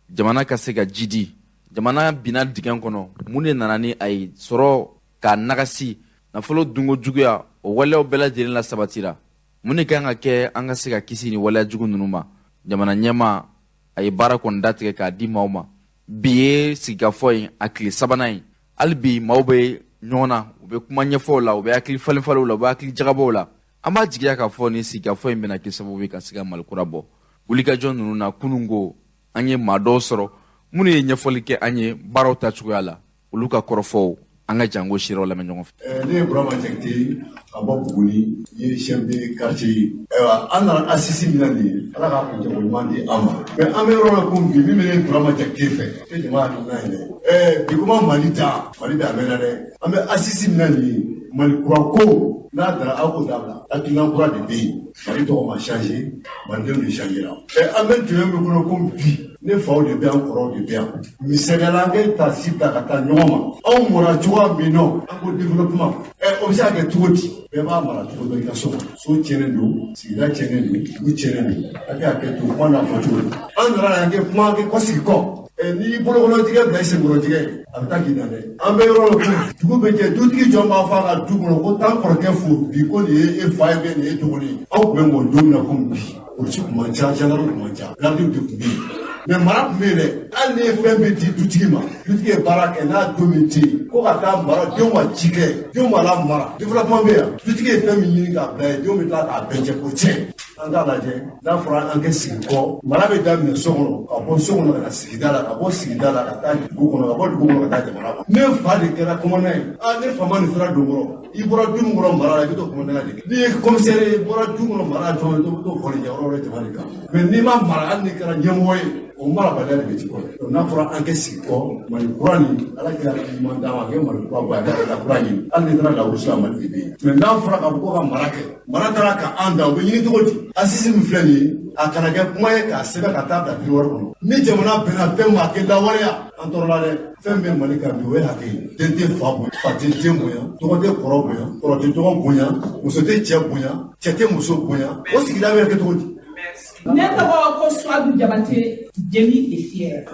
Speaker 1: Jamana ka se ka ji di. Jamana binna dingɛ kɔnɔ mun de nana ni a ye sɔrɔ k'a nagasi nafolo dunko juguya o waleyaw bɛɛ lajɛlen la sabatira. Mun de kan ka kɛ an ka se ka kisi ni waleya jugu ninnu ma. Jamana ɲɛma a ye baara kɔni datigɛ k'a di maaw ma. Bi ye sigikafɔ in a tile sabanan ye. Hali bi maaw bɛ ɲɔgɔn na u bɛ kuma ɲɛfɔw la u bɛ hakili falenfalenw la u bɛ hakili jagabaw la. An b'a jigiya k'a fɔ ni sigikafɔ in bɛna kɛ sababu ye ka se ka Mali kura bɔ. Wulikajɔ ninnu na kunun ko an ye maa dɔw sɔrɔ minnu ye ɲɛfɔli kɛ an ye baaraw ta cogoya la olu ka kɔrɔfɔw an ka jango siraw lamɛn ɲɔgɔn fɛ.
Speaker 3: Ne ye Burama Jakite ka bɔ Buguni ye chef de quartier ye. Ayiwa an nana assise min na nin ye Ala k'a kunjɛ ko ɲuman di an ma. Mais an bɛ yɔrɔ la ko bi min bɛ ne Burama Jakite fɛ e jama hakilina ye dɛ. Bi kuma Mali ta a mɛnna dɛ. An bɛ assise min na nin ye Mali kura ko n'a dara aw k'o dabila hakilina kura de bɛ yen. Mali tɔgɔ ma changer Malidenw de changera. An bɛ jumɛn min kɔnɔ ko bi ne faw de bɛ yan kɔrɔw de bɛ yan. Misaliya an kɛ ta si ta ka taa ɲɔgɔn ma. Anw mɔra cogoya min na an ko développement. O bɛ se ka kɛ cogo di? Bɛɛ b'a mara cogo dɔ i ka so kɔnɔ. So tiɲɛnen don, sigida tiɲɛnen don, dugu tiɲɛnen don. A kɛ hakɛ to kuma n'a fɔ cogo di. An nana yan kɛ kuma kɛ kɔsigi kɔ. N'i y'i bolokɔnɔtigɛ bila i senkɔrɔtigɛ a bɛ taa k'i na dɛ. An bɛ yɔrɔ la dugu bɛ jɛ dutigi jɔn b'a fɔ a ka du kɔnɔ ko taa kɔrɔkɛ fo bi ko nin ye e fa ye bɛ nin ye dɔgɔnin ye. Aw tun bɛ mɔ don min na komi bi polisi tun man ca gendarmew tun man ca gardiw de tun bɛ yen. Mais mara tun bɛ yen dɛ. Hali ni ye fɛn bɛ di dutigi ma dutigi ye baara kɛ n'a don min tɛ yen ko ka taa mara denw ma ci kɛ denw b'a la mara développement bɛ yan dutigi ye fɛn min ɲini k'a bila yen denw bɛ tila k'a bɛɛ jɛ ko tiɲɛ. An k'a lajɛ n'a fɔra an kɛ sigi kɔ mara bɛ daminɛ so kɔnɔ ka bɔ so kɔnɔ ka na sigida la ka bɔ sigida la ka taa dugu kɔnɔ ka bɔ dugu kɔnɔ ka taa jamana kɔnɔ. Ne fa de kɛra commandant ye ne fa ma nin sera don kɔrɔ i bɔra du min kɔnɔ mara la i bɛ to commandant de kɛ n'i ye commissaire ye i bɔra du kɔnɔ mara jɔn i bɛ to kɔrɔjɛ yɔrɔ wɛrɛ jamana de kan mais n'i ma mara hali n'i kɛra ɲɛmɔgɔ ye o marabaliya de bɛ ci kɔnɔ. N'a fɔra an kɛ sigi kɔ Mali kura nin Ala kira ɲuman d'an ma a kɛ Mali kura bɔ a ka kura ɲini hali n'i taara lawurusi la Mali de bɛ yen. Mais n'a fɔra k'a fɔ ko ka mara kɛ mara taara ka an da o bɛ ɲini cogo di? Assise min filɛ nin ye a kana kɛ kuma ye k'a sɛbɛn ka taa bila biwari kɔnɔ. Ni jamana bɛnna fɛn ma a kɛ lawaleya an tɔɔrɔ la dɛ. Fɛn bɛ Mali kan bi o ye hakɛ ye. Den tɛ fa bonya, fa tɛ den bonya, dɔgɔ tɛ kɔrɔ bonya, kɔrɔ tɛ dɔgɔ bonya, muso tɛ cɛ bonya, cɛ tɛ muso bonya. O sigida bɛ kɛ cogo di?
Speaker 4: Ne tɔgɔ ko Suadu Jabate Jeli est fier.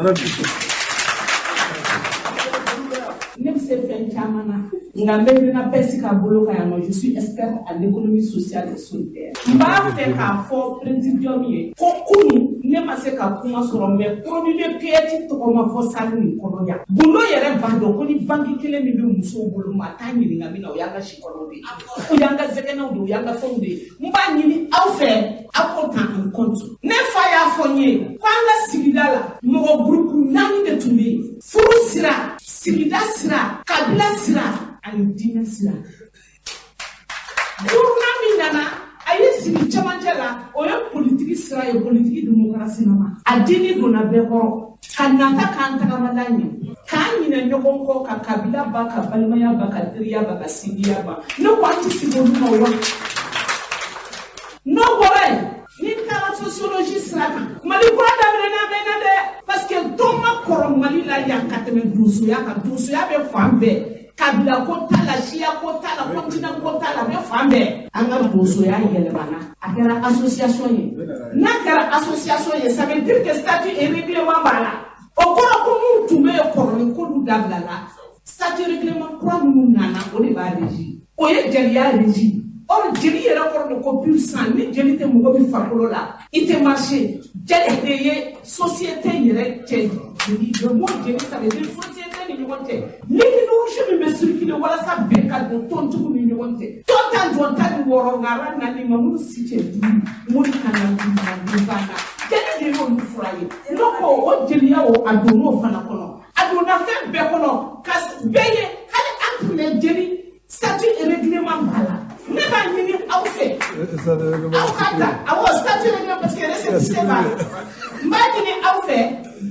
Speaker 4: Ne bɛ se fɛn caman na nka n bɛ n bɛɛ si ka bolo kan yan nɔ je suis experte en économie sociale et solidaire. N b'a fɛ k'a fɔ présidium ye ko kunun ne ma se ka kuma sɔrɔ mais produit de PET tɔgɔ ma fɔ salle nin kɔnɔ yan. Gundo yɛrɛ b'a dɔn ko ni banque kelen min bɛ musow bolo ma t'a ɲininka min na o y'an ka sikɔnɔw de ye o y'an ka zɛgɛnɛw de o y'an ka fɛnw de ye. N b'a ɲini aw fɛ aw k'o ta en compte. Ne fa y'a fɔ n ye ko an ka sigida la mɔgɔ groupe 4 de tun bɛ yen furu sira sigida sira kabila sira ani diinɛ sira. Gouvernement min nana a ye sigi cɛmancɛ la o ye politiki sira ye politiki démocratie nama a diini donna bɛɛ kɔrɔ ka nata k'an tagamala ɲɛ k'an ɲinɛ ɲɔgɔn kɔ ka kabila ba ka balimaya ba ka teriya ba ka sindiya ba ne ko an tɛ sigi olu ma wa n'o bɔra yen ni taara sociologie sira kan Mali kura daminɛna bɛnna dɛ parce que dɔ ma kɔrɔ Mali la yan ka tɛmɛ donsoya kan donsoya bɛ fan bɛɛ kabila ko t'a la siya ko t'a la continent ko t'a la bɛ fan bɛɛ an ka donsoya yɛlɛmana a kɛra association ye n'a kɛra association ye ça veut dire que statut et règlement b'a la o kɔrɔ ko mun tun bɛ yen kɔrɔlen k'olu dabilala statut règlement kura minnu nana o de b'a régi o ye jeliya régi or jeli yɛrɛ kɔrɔ de ko pur sang ni jeli tɛ mɔgɔ min farikolo la i tɛ marché jeli de ye société yɛrɛ cɛ jeli le mot jeli ça veut dire société ni ɲɔgɔn cɛ l'énergie min bɛ circuler walasa bɛn ka don tɔntigiw ni ɲɔgɔn cɛ tɔn ta jɔn ta ni wɔɔrɔ nka ara nani ma minnu si cɛ duuru mori kana duuru banna jeli de y'olu fura ye n'o ko o jeliya o a donn'o fana kɔnɔ a donna fɛn bɛɛ kɔnɔ ka bɛɛ ye hali an tun bɛ jeli statut et règlement b'a la. Ne b'a ɲini aw fɛ aw ka ta awɔ statut règlement parce que récépissé b'a la n b'a ɲini aw fɛ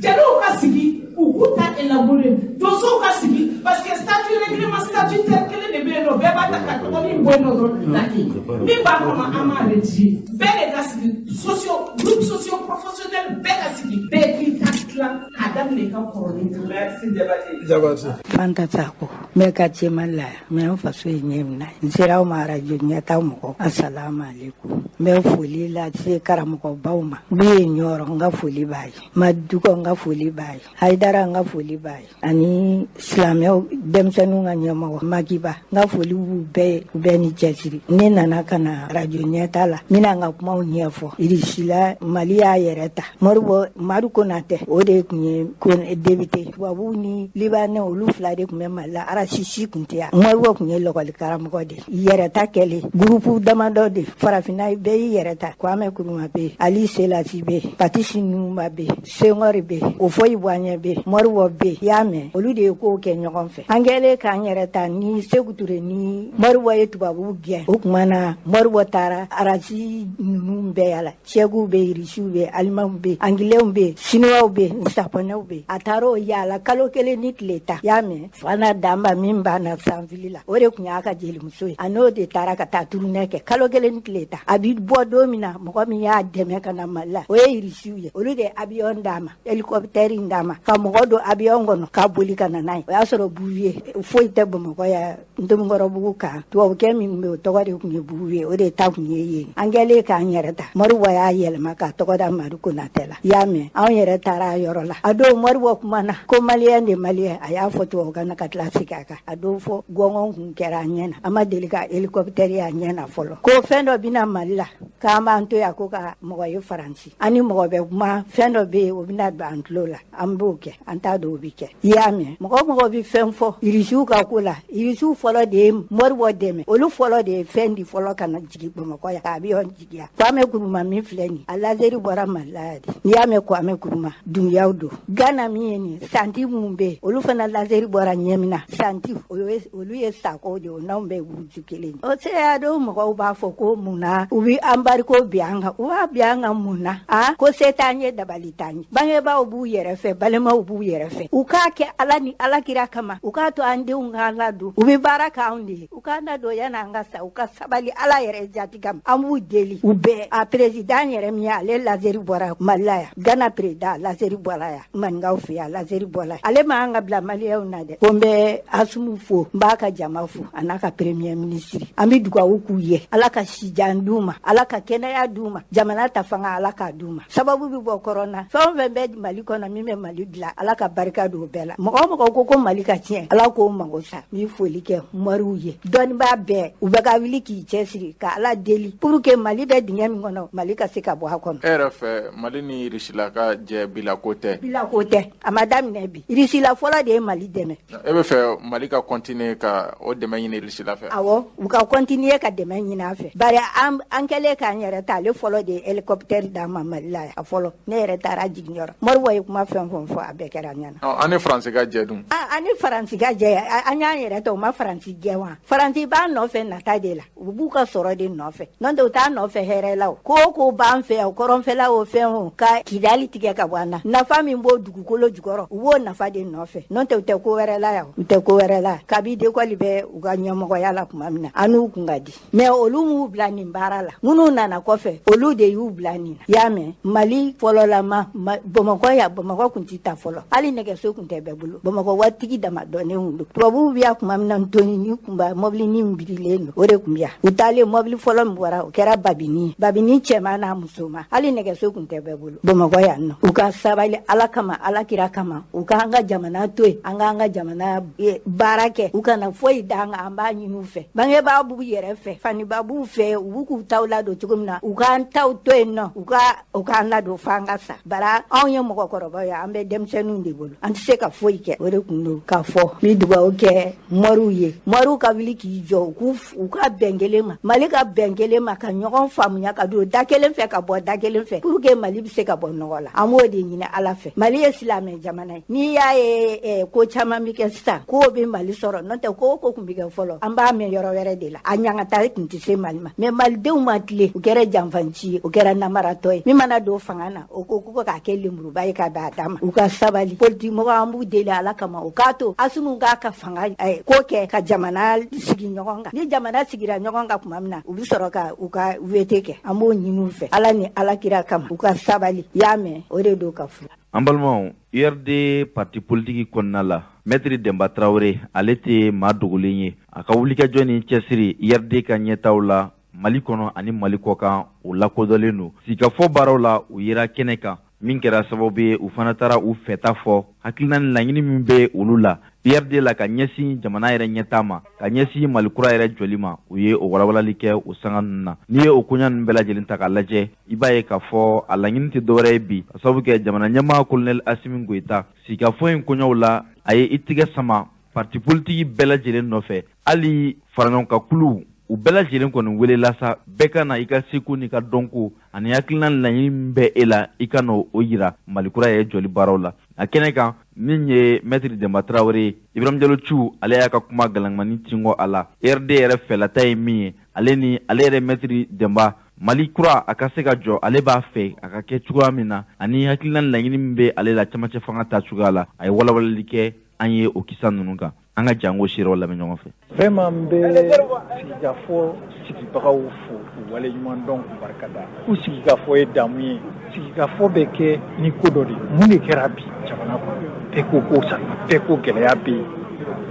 Speaker 4: jeliw ka sigi u k'u ta élaborer donso ka sigi parce que statut règlement statutaire kelen de bɛ yen nɔ bɛɛ b'a ta ka dɔgɔ min bɔ yen nɔ dɔrɔn laki min b'a kɔnɔ an m'a rédiger bɛɛ de ka sigi groupe socio professionnel bɛɛ ka sigi bɛɛ k'i ta dilan k'a daminɛ ka kɔrɔlen kan. Merci Jabate.
Speaker 5: Fanta Sako mɛ ka cɛman la mɛ n faso ye ɲɛ minɛ n sera aw ma arajo ɲɛta mɔgɔ asalamu alaikum n bɛ foli lase karamɔgɔbaw ma n bɛ ɲɔrɔ n ka foli b'a ye Maduka n ka foli b'a ye Haidara n ka foli b'a ye ani silamɛw denmisɛnninw ka ɲɛmɔgɔ Makiba n ka foli b'u bɛɛ ye u bɛɛ ni cɛsiri ne nana ka na arajo ɲɛta la n bɛna n ka kumaw ɲɛfɔ Irisila Mali y'a yɛrɛ ta Madu Konatɛ o de tun ye député tubabuw ni Libanɛ olu fila de tun bɛ Mali la RCC tun tɛ yan Modibo tun ye lɔgɔli karamɔgɔ de yɛrɛta kɛlen groupe damadɔ de farafinna bɛɛ y'i yɛrɛ ta Kwame Nkrumah bɛ yen Ali Selasi bɛ yen Patrice Lumumba bɛ yen Senghor bɛ yen Houphouët-Boigny bɛ yen Modibo bɛ yen i y'a mɛn olu de ye kow kɛ ɲɔgɔn fɛ an kɛlen k'an yɛrɛ ta ni Sékou Touré ni Modibo ye tubabuw gɛn o tuma na Modibo taara RCC ninnu bɛɛ yala Tchèquew bɛ yen Irisiw bɛ yen Alimanw bɛ yen Anglais bɛ yen Chinois bɛ yen Japonais bɛ yen a taara o yala kalo kelen ni tile ta i y'a mɛn Fana Damba min banna Sanfili la o de tun y'a ka jelimuso ye a n'o de taara ka taa turunɛ kɛ kalo kelen ni tile ta a bi bɔ don min na mɔgɔ min y'a dɛmɛ ka na Mali la o ye Irisiw ye olu de avion d'a ma hélicoptère d'a ma ka mɔgɔ don avion kɔnɔ k'a boli ka na n'a ye o y'a sɔrɔ bugu ye foyi tɛ Bamakɔ ya Ntomikɔrɔbugu kan tubabukɛ min bɛ o tɔgɔ de tun ye bugu ye o de ta tun ye yen an kɛlen k'an yɛrɛ ta Modibo y'a yɛlɛma k'a tɔgɔ da Madu Konatɛ la i y'a mɛn anw yɛrɛ taara a yɔrɔ la a don Modibo kumana ko maliyɛn de maliyɛn a y'a fɔ tubabukan na ka tila segin a kan a don fɔ gɔngɔn kun kɛra a ɲɛ na an ma deli ka hélicoptère ye a ɲɛ na fɔlɔ ko fɛn dɔ bɛna Mali la k'an b'an to yan ko ka mɔgɔ ye Faransi an ni mɔgɔ bɛ kuma fɛn dɔ bɛ yen o bɛna don an tulo la an b'o kɛ an t'a dɔn o bɛ kɛ i y'a mɛn mɔgɔ bɛ fɛn fɔ Irisiw ka ko la Irisiw fɔlɔ de ye Modibo dɛmɛ olu fɔlɔ de ye fɛn di fɔlɔ ka na jigin Bamakɔ yan k'a avion jigiya Kwame Nkrumah min filɛ nin a laseri bɔra Mali la yan de n'i y'a mɛn Kwame Nkrumah dunbiyaw don Gana min ye nin santi mun bɛ yen olu fana laseri bɔra Ɲɛmina santi olu ye Sako de ye o n'anw bɛ wuruju kelen o se y'a dɔn mɔgɔw b'a fɔ ko mun na u bɛ embargo bi an kan u b'a bi an kan mun na ko se t'an ye dabali t'an ye bangebaaw b'u yɛrɛ fɛ balimaw b'u yɛrɛ fɛ u k'a kɛ Ala ni Alakira kama u k'a to an denw k'an ladon u bɛ baara k'anw de ye u k'an ladon yan'an ka sa u ka sabali Ala yɛrɛ jati kama an b'u deli u bɛɛ a président yɛrɛ min ye ale laseri bɔra Mali la yan Gana président laseri bɔra yan maninkaw fɛ yan laseri bɔra yan ale ma an ka bila maliyɛnw na dɛ ko n bɛ Asumu fo n b'a ka jama fo a n'a ka premier ministre an bɛ dugawu k'u ye Ala ka sijan d'u ma Ala ka kɛnɛya d'u ma jamana ta fanga Ala k'a d'u ma sababu bɛ bɔ kɔrɔna fɛn o fɛn bɛ Mali kɔnɔ min bɛ Mali dilan Ala ka barika don o bɛɛ la mɔgɔ ko Mali ka tiɲɛ Ala k'o mago sa n bɛ foli kɛ Moriw ye dɔnnibaa bɛɛ u bɛ ka wuli k'i cɛsiri ka Ala deli pour que Mali bɛ dingɛ min kɔnɔ Mali ka se ka bɔ a kɔnɔ.
Speaker 6: E yɛrɛ fɛ Mali ni Irisila ka jɛ bilako tɛ.
Speaker 5: Bilako tɛ a ma daminɛ bi Irisila fɔlɔ de ye Mali dɛmɛ.
Speaker 6: E bɛ fɛ Mali ka continuer ka o dɛmɛ ɲini Irisila fɛ.
Speaker 5: Awɔ u ka continuer ka dɛmɛ ɲini a fɛ bari an kɛlen k'an yɛrɛ ta ale fɔlɔ de ye hélicoptère d'an ma Mali la a fɔlɔ ne yɛrɛ taara jiginyɔrɔ Modibo ye kuma fɛn fɔ a bɛɛ kɛra ɲɛna.
Speaker 6: An ni Faransi ka jɛ dun.
Speaker 5: An ni Faransi ka jɛ an y'an yɛrɛ ta u ma Faransi gɛn wa Faransi b'an nɔfɛ nata de la u b'u ka sɔrɔ de nɔfɛ n'o tɛ u t'a nɔfɛ hɛrɛ la o ko b'an fɛ yan kɔrɔnfɛla o fɛn o ka Kidali tigɛ ka bɔ an na nafa min b'o dugukolo jukɔrɔ u b'o nafa de nɔfɛ n'o tɛ u tɛ ko wɛrɛ la yan u tɛ ko wɛrɛ la kabi d'école bɛ u ka ɲɛmɔgɔya la tuma min na an n'u kun ka di mais olu m'u bila nin baara la minnu nana kɔfɛ olu de y'u bila nin na i y'a mɛn Mali fɔlɔlama Bamakɔ kun tɛ ta fɔlɔ hali nɛgɛso kun tɛ bɛɛ bolo Bamakɔ waritigi dama dɔnnen don tubabuw bɛ yan tuma min na Ntoni kun b'a mɔbili ni birilen don o de kun bɛ yan u taalen mɔbili fɔlɔ min bɔra o kɛra Babini cɛman n'a musoman hali nɛgɛso kun tɛ bɛɛ bolo Bamakɔ yan nɔ u ka sabali Ala kama Alakira kama u ka an ka jamana to yen an k'an ka jamana baara kɛ u kana foyi d'an kan an b'a ɲini u fɛ bangebaa b'u yɛrɛ fɛ fanibaa b'u fɛ u b'u k'u taw ladon cogo min na u k'an taw to yen nɔ u k'an ladon f'an ka sa bara anw ye mɔgɔkɔrɔbaw ye an bɛ denmisɛnninw de bolo an tɛ se ka foyi kɛ o de kun don k'a fɔ n bɛ dugawu kɛ Moriw ye Moriw ka wuli k'i jɔ u ka bɛn kelen ma Mali ka bɛn kelen ma ka ɲɔgɔn faamuya ka don da kelen fɛ ka bɔ da kelen fɛ pour que Mali bɛ se ka bɔ nɔgɔ la an b'o de ɲini Ala fɛ Mali ye silamɛ jamana ye n'i y'a ye ko caman bɛ kɛ sisan kow bɛ Mali sɔrɔ n'o tɛ ko kun bɛ kɛ fɔlɔ an b'a mɛn yɔrɔ wɛrɛ de la a ɲangata tun tɛ se Mali ma mais malidenw ma tile u kɛra janfanci ye, u kɛra namaratɔ ye. Min mana don fanga na o ko ko k'a kɛ lemuruba ye ka bɛn a dama. U ka sabali. Politique mɔgɔ an b'u deli Ala kama o k'a to Assimi k'a ka fanga ko kɛ ka jamana sigi ɲɔgɔn kan. Ni jamana sigira ɲɔgɔn kan tuma min na u bɛ sɔrɔ ka u ka VT kɛ. An b'o ɲini u fɛ. Ala ni Alakira kama u ka sabali. Y'a mɛn o de don ka furu.
Speaker 1: An balimaw, URD parti politique kɔnɔna la Maître Demba Traoré ale tɛ maa dogolen ye. A ka wulikajɔ ni cɛsiri URD ka ɲɛtaw la Mali kɔnɔ ani Mali kɔkan o lakodɔnlen don. Sigikafɔ baaraw la u yera kɛnɛ kan min kɛra sababu ye u fana taara u fɛta fɔ hakilina ni laɲini min bɛ olu la URD la ka ɲɛsin jamana yɛrɛ ɲɛtaa ma ka ɲɛsin Mali kura yɛrɛ jɔli ma u ye o walawalali kɛ o sanga ninnu na. N'i ye o koɲa ninnu bɛɛ lajɛlen ta k'a lajɛ i b'a ye k'a fɔ a laɲini tɛ dɔwɛrɛ ye bi ka sababu kɛ jamana ɲɛmaa Colonel Assimi Goïta sigikafɔ in koɲaw la a ye i tigɛ sama parti politique bɛɛ lajɛlen nɔfɛ hali faraɲɔgɔnkan kulu u bɛɛ lajɛlen kɔni welela sa bɛɛ ka na i ka seko n'i ka dɔnko ani hakilina laɲini min bɛ e la i ka n'o yira Mali kura yɛrɛ jɔli baaraw la. A kɛnɛ kan min ye Maître Demba Traoré Ibrahim Diallo Thiou ale y'a ka kuma galangmani tingo a la. RD yɛrɛ fɛlata ye min ye ale yɛrɛ Maître Demba Mali kura a ka se ka jɔ ale b'a fɛ a ka kɛ cogoya min na ani hakilina laɲini min bɛ ale la camancɛ fanga ta cogoya la a ye walawalali kɛ an ye o kisa ninnu kan. An ka jango siraw lamɛn ɲɔgɔn fɛ.
Speaker 7: Vraiment n bɛ sigikafɔ sigibagaw fo k'u waleɲuman dɔn k'u barikada. Ko sigikafɔ ye damu ye. Sigikafɔ bɛ kɛ ni ko dɔ de ye. Mun de kɛra bi jamana kɔnɔ? Bɛɛ ko ko sa, bɛɛ ko gɛlɛya bɛ yen,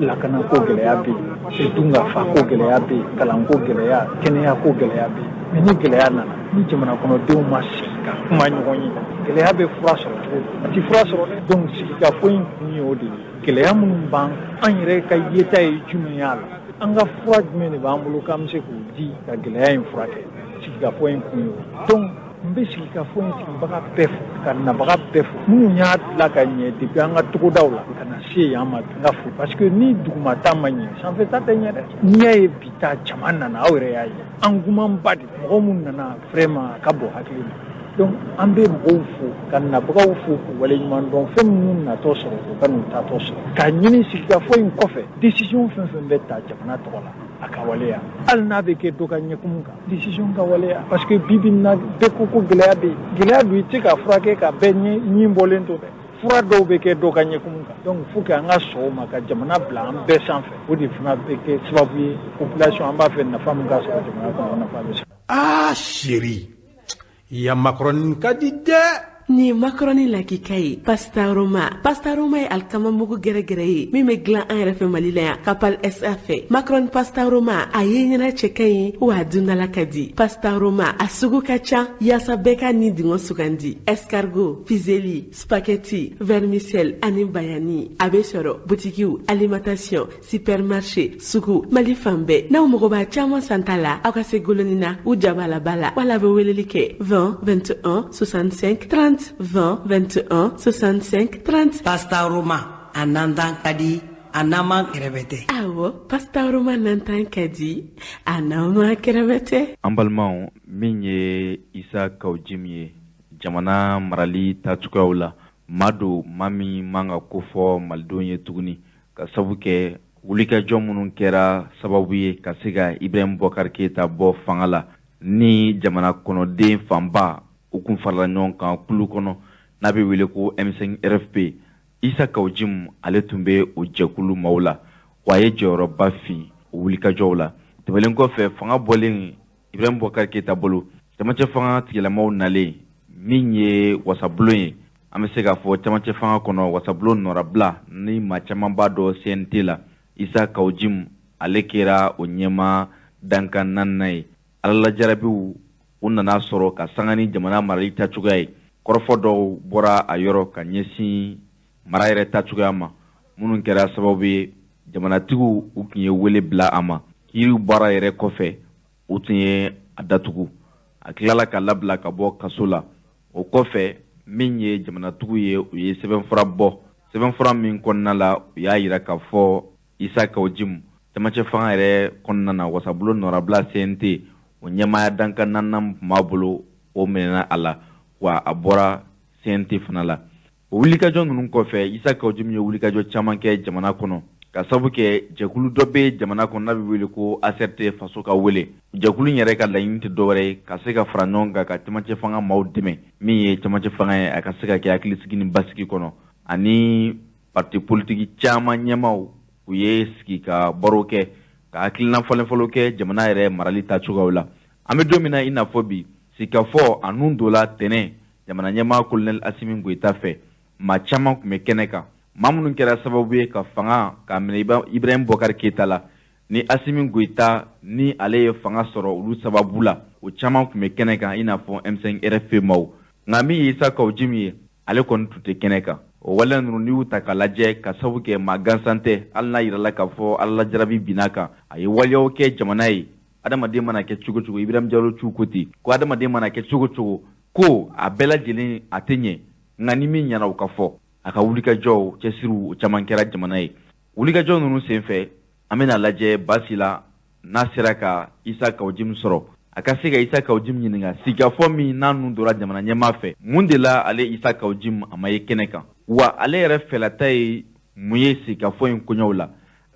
Speaker 7: lakana ko gɛlɛya bɛ yen, dunkafa ko gɛlɛya bɛ yen, kalanko gɛlɛya, kɛnɛya ko gɛlɛya bɛ yen. Mais ni gɛlɛya nana, ni jamana kɔnɔdenw ma sigi ka kuma ɲɔgɔn ye, gɛlɛya bɛ fura sɔrɔ cogo di? A ti fura sɔrɔ dɛ. Donc sigikafɔ in kun ye o de ye. Gɛlɛya minnu b'an an yɛrɛ ka yeta ye jumɛn y'a la? An ka fura jumɛn de b'an bolo k'an bɛ se k'o di ka gɛlɛya in furakɛ? Sigikafɔ in kun ye o. Donc n bɛ sigikafɔ in sigibaga bɛɛ fo ka nabaga bɛɛ fo minnu y'a dilan ka ɲɛ depuis an ka togodaw la ka na se yan ma n ka fo parce que ni dugumata ma ɲɛ sanfɛta tɛ ɲɛ dɛ. N'i y'a ye bi ta jama nana aw yɛrɛ y'a ye engouement ba de mɔgɔ minnu nana vraiment a ka bɔ hakili ma. Donc an bɛ mɔgɔw fo ka nabagaw fo k'u waleɲuman dɔn fɛn minnu natɔ sɔrɔ u ka n'u tatɔ sɔrɔ ka ɲini sigikafɔ in kɔfɛ décision fɛn fɛn bɛ ta jamana tɔgɔ la a ka waleya hali n'a bɛ kɛ dɔ ka ɲɛkumu kan décision ka waleya parce que bibi in na bɛɛ ko gɛlɛya bɛ yen gɛlɛya dun i tɛ ka furakɛ ka bɛɛ ɲi bɔlen to dɛ fura dɔw bɛ kɛ dɔ ka ɲɛkumu kan donc faut que an ka sɔn o ma ka jamana bila an bɛɛ sanfɛ o de fana bɛ kɛ sababu ye population an b'a fɛ nafa min ka sɔrɔ jamana kɔnɔ nafa bɛ sɔrɔ.
Speaker 8: Ah chérie ya Macron ka di dɛ.
Speaker 9: Ni macaroni lakika ye pastaroma ye alikama mugu gɛrɛgɛrɛ ye min bɛ dilan an yɛrɛ fɛ Mali la yan Kapal SA fɛ macaroni pastaroma a ye ɲɛna cɛ ka ɲi wa a dundala ka di pastaroma a sugu ka ca yaasa bɛɛ ka ni dingɛ sugandi escargot fizeli spaghetti vermicelle ani bayani a bɛ sɔrɔ butikiw alimentation supermarché sugu Mali fan bɛɛ n'aw mago b'a caman san ta la aw ka se goloni na u jaba la bala wala a bɛ weleli kɛ 20 21 65 30 20 21 65 30.
Speaker 10: Pasta Roma anandan kadi anama kerebete.
Speaker 9: Awo Pasta Roma nantan kadi anama kerebete.
Speaker 1: An balimaw min ye Isa Kawjim ye jamana marali tacogoyaw la maa don maa min man ka ko fɔ malidenw ye tuguni ka sabu kɛ wulikajɔ minnu kɛra sababu ye ka se ka Ibrahim Boubacar Keïta bɔ fanga la ni jamana kɔnɔden fanba u kun farala ɲɔgɔn kan kulu kɔnɔ n'a bɛ wele ko M5 RFP Isa Kawjim ale tun bɛ o jɛkulu maaw la wa a ye jɔyɔrɔba fin o wulikajɔw la tɛmɛlen kɔfɛ fanga bɔlen Ibrahim Boubacar Keïta bolo cɛmancɛ fanga tigilamaw nalen min ye wasabulon ye an bɛ se k'a fɔ cɛmancɛ fanga kɔnɔ wasabulon nɔrabila ni maa caman b'a dɔn CNT la Isa Kawjim ale kɛra o ɲɛma dankan naaninan ye alalajarabiw u nana sɔrɔ ka sanga ni jamana marali tacogoya ye kɔrɔfɔ dɔw bɔra a yɔrɔ ka ɲɛsin mara yɛrɛ tacogoya ma minnu kɛra sababu ye jamanatigiw u tun ye wele bila a ma kiiriw baara yɛrɛ kɔfɛ u tun ye a datugu a tilala ka labila ka bɔ kaso la o kɔfɛ min ye jamanatigiw ye u ye sɛbɛnfura bɔ sɛbɛnfura min kɔnɔna la u y'a yira k'a fɔ Isa Kawjim cɛmancɛ fanga yɛrɛ kɔnɔna na wasabulon nɔrabila CNT o ɲɛmaaya dankan naaninan tun b'a bolo o minɛna a la wa a bɔra CNT fana la o wulikajɔ ninnu kɔfɛ Isa Kawjim ye wulikajɔ caman kɛ jamana kɔnɔ ka sabu kɛ jɛkulu dɔ bɛ jamana kɔnɔ n'a bɛ wele ko ACRT faso ka wele jɛkulu in yɛrɛ ka laɲini tɛ dɔwɛrɛ ye ka se ka fara ɲɔgɔn kan ka cɛmancɛ fanga maaw dɛmɛ min ye cɛmancɛ fanga ye a ka se ka kɛ hakilisigi ni basigi kɔnɔ ani parti politique caman ɲɛmaw u ye sigi ka baro kɛ ka hakilina fɔlɔfɔlɔ kɛ jamana yɛrɛ marali tacogoyaw la an bɛ don min na i n'a fɔ bi sikafɔ a nun dola tɛnɛ jamana ɲɛmaa colonel Asimi Goyita fɛ maa caman tun bɛ kɛnɛ kan maa minnu kɛra sababu ye ka fanga ka minɛ Ibrahim Boubacar Keita la ni Asimi Goyita ni ale ye fanga sɔrɔ olu sababu la o caman tun bɛ kɛnɛ kan i n'a fɔ M5 RFP maw nka min ye Isa Kawujimi ye ale kɔni tun tɛ kɛnɛ kan o wale ninnu n'i y'u ta k'a lajɛ ka sababu kɛ maa gansan tɛ hali n'a yirala k'a fɔ Ala jarabi binna kan a ye waleyaw kɛ jamana ye adamaden mana kɛ cogo cogo Ibrahim Diallo cu ko ten ko adamaden mana kɛ cogo cogo ko a bɛɛ lajɛlen a tɛ ɲɛ nka ni min ɲɛna o ka fɔ a ka wulikajɔw cɛsiriw o caman kɛra jamana ye wulikajɔ ninnu senfɛ an bɛna lajɛ basi la n'a sera ka Isa Kawujimi sɔrɔ a ka se ka Isa Kawujimi ɲininka sigikafɔ min n'a nun dora jamana ɲɛmaa fɛ mun de la ale Isa Kawujimi a ma ye kɛnɛ kan wa ale yɛrɛ fɛlata ye mun ye sigikafɔ in koɲɛw la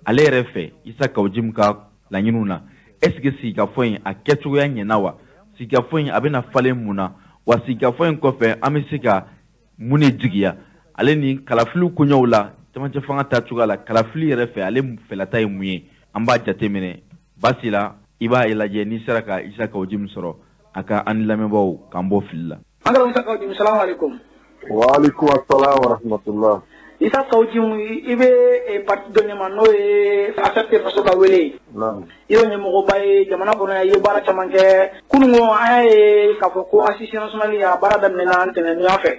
Speaker 1: ale yɛrɛ fɛ Isa Kawujimi ka laɲiniw na est-ce que sigikafɔ in a kɛcogoya ɲɛna wa sigikafɔ in a bɛna falen mun na wa sigikafɔ in kɔfɛ an bɛ se ka mun de jigiya ale ni kalafiliw koɲɛw la cɛmancɛ fanga tacogoya la kalafili yɛrɛ fɛ ale fɛlata ye mun ye an b'a jateminɛ basi la i b'a lajɛ n'i sera ka Isa Kawujimi sɔrɔ a ka an lamɛnbaaw k'an bɔ fili la.
Speaker 11: An ka Isa Kawujimi salamu alaikum.
Speaker 12: Wa alaikum assalam wa rahmatullah.
Speaker 11: Isa Kawujimi i bɛ parti dɔ ɲɛma n'o ye ACRT faso ka wele.
Speaker 12: Naamu.
Speaker 11: I y'o ɲɛmɔgɔba ye jamana kɔnɔ i ye baara caman kɛ kununko an y'a ye k'a fɔ ko assise nationale a baara daminɛna ntɛnɛndonya fɛ.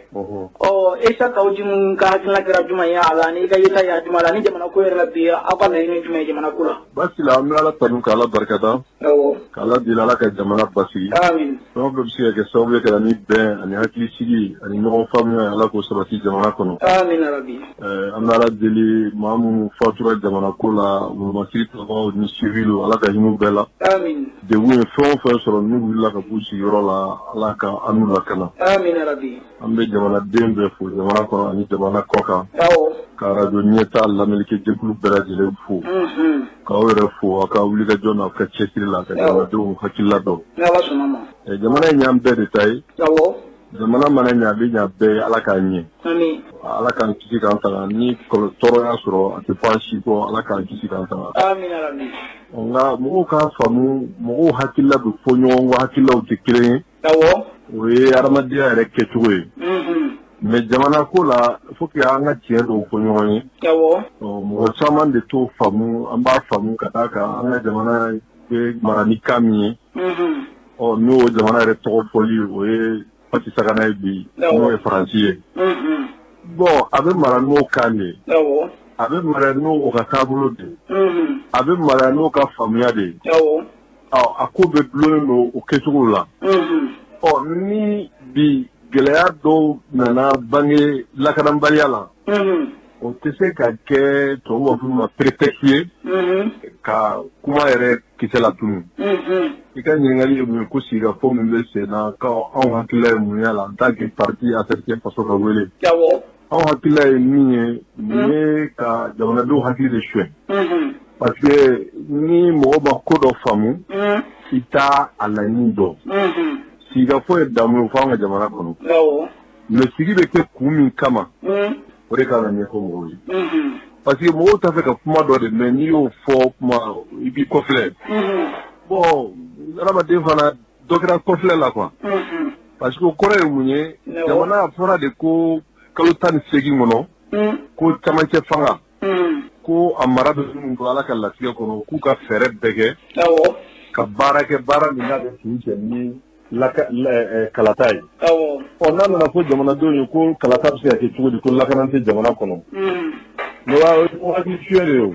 Speaker 11: Isa Kawujimi ka hakilina kɛra jumɛn ye a la ni ka yeta y'a jumɛn la ni jamana ko yɛrɛ la bi aw ka laɲini jumɛn ye jamana ko la.
Speaker 12: Basi la an bɛ Ala tanu k'Ala barikada.
Speaker 11: Awɔ.
Speaker 12: K'Ala deli Ala ka jamana basigi.
Speaker 11: Amin.
Speaker 12: Fɛn o fɛn bɛ se ka kɛ sababu ye ka na ni bɛn ani hakilisigi ani ɲɔgɔn faamuya Ala k'o sabati jamana kɔnɔ.
Speaker 11: Amin yarabi.
Speaker 12: An bɛ Ala deli maa minnu fatura jamana ko la wolomasiri tɔgɔw ni civil Ala ka hinɛ bɛɛ la.
Speaker 11: Amin.
Speaker 12: Degun ye fɛn o fɛn sɔrɔ n'u wulila ka b'u sigiyɔrɔ la Ala ka an n'u lakana.
Speaker 11: Amin yarabi.
Speaker 12: An bɛ jamanaden bɛɛ fo jamana kɔnɔ ani jamana kɔ kan.
Speaker 11: Awɔ.
Speaker 12: Ka radio ɲɛtaa lamɛnnikɛ jɛkulu bɛɛ lajɛlen fo. K'aw yɛrɛ fo aw ka wulikajɔ n'aw ka cɛsiri la ka jamanadenw hakilila dɔn.
Speaker 11: N'Ala sɔnna ma.
Speaker 12: Jamana in y'an bɛɛ de ta ye.
Speaker 11: Awɔ.
Speaker 12: Jamana mana ɲɛ a bɛ ɲɛ bɛɛ ye Ala k'a ɲɛ.
Speaker 11: Amin.
Speaker 12: Ala k'an kisi k'an tanga ni tɔɔrɔya sɔrɔ a tɛ fɔ an si kɔ Ala k'an kisi k'an tanga.
Speaker 11: Amin yarabi.
Speaker 12: Nka mɔgɔw k'a faamu mɔgɔw hakilila bɛ fɔ ɲɔgɔn kɔ hakililaw tɛ kelen ye.
Speaker 11: Awɔ.
Speaker 12: O ye adamadenya yɛrɛ kɛcogo ye. Mais jamana ko la faut que an ka tiɲɛ dɔw fɔ ɲɔgɔn ye.
Speaker 11: Awɔ.
Speaker 12: Mɔgɔ caman de t'o faamu an b'a faamu ka d'a kan an ka jamana bɛ mara ni kan min ye. N'o jamana yɛrɛ tɔgɔ fɔli o ye Fati Sagana ye bi n'o ye Faransi ye. Bon a bɛ mara n'o kan de ye. A bɛ mara n'o ka taabolo de ye. A bɛ mara n'o ka faamuya de ye. A ko bɛ dulonnen don o kɛcogo la. Ni bi gɛlɛya dɔw nana bange lakanabaliya la. O tɛ se ka kɛ tubabuw b'a fɔ ma prétexte ye ka kuma yɛrɛ kisɛ la tunu. I ka ɲininkali ye mun ye ko sigikafɔ min bɛ sen na k'anw hakilila ye mun y'a la en tant que parti ACRT faso ka wele. Anw hakilila ye min ye nin ye ka jamanadenw hakili de suɲɛ. Parce que ni mɔgɔ ma ko dɔ faamu i t'a a laɲini dɔn. Sigikafɔ ye damu ye fɔ an ka jamana kɔnɔ. Mais sigi bɛ kɛ kun min kama o de kan ka ɲɛfɔ mɔgɔw ye. Parce que mɔgɔw t'a fɛ ka kuma dɔ de mɛ n'i y'o fɔ kuma i b'i kɔfilɛ. Bon adamaden fana dɔ kɛra kɔfilɛ la quoi. Parce que o kɔrɔ ye mun ye jamana fɔra de ko kalo 18 kɔnɔ ko camancɛ fanga ko a mara bɛ minnu bolo Ala ka latigɛ kɔnɔ k'u ka fɛɛrɛ bɛɛ kɛ ka baara kɛ baara min n'a bɛ kun cɛ ni kalata ye. N'a nana fɔ jamanadenw ye ko kalata bɛ se ka kɛ cogo di ko lakana tɛ jamana kɔnɔ. Mais o hakili suɲɛ de ye o.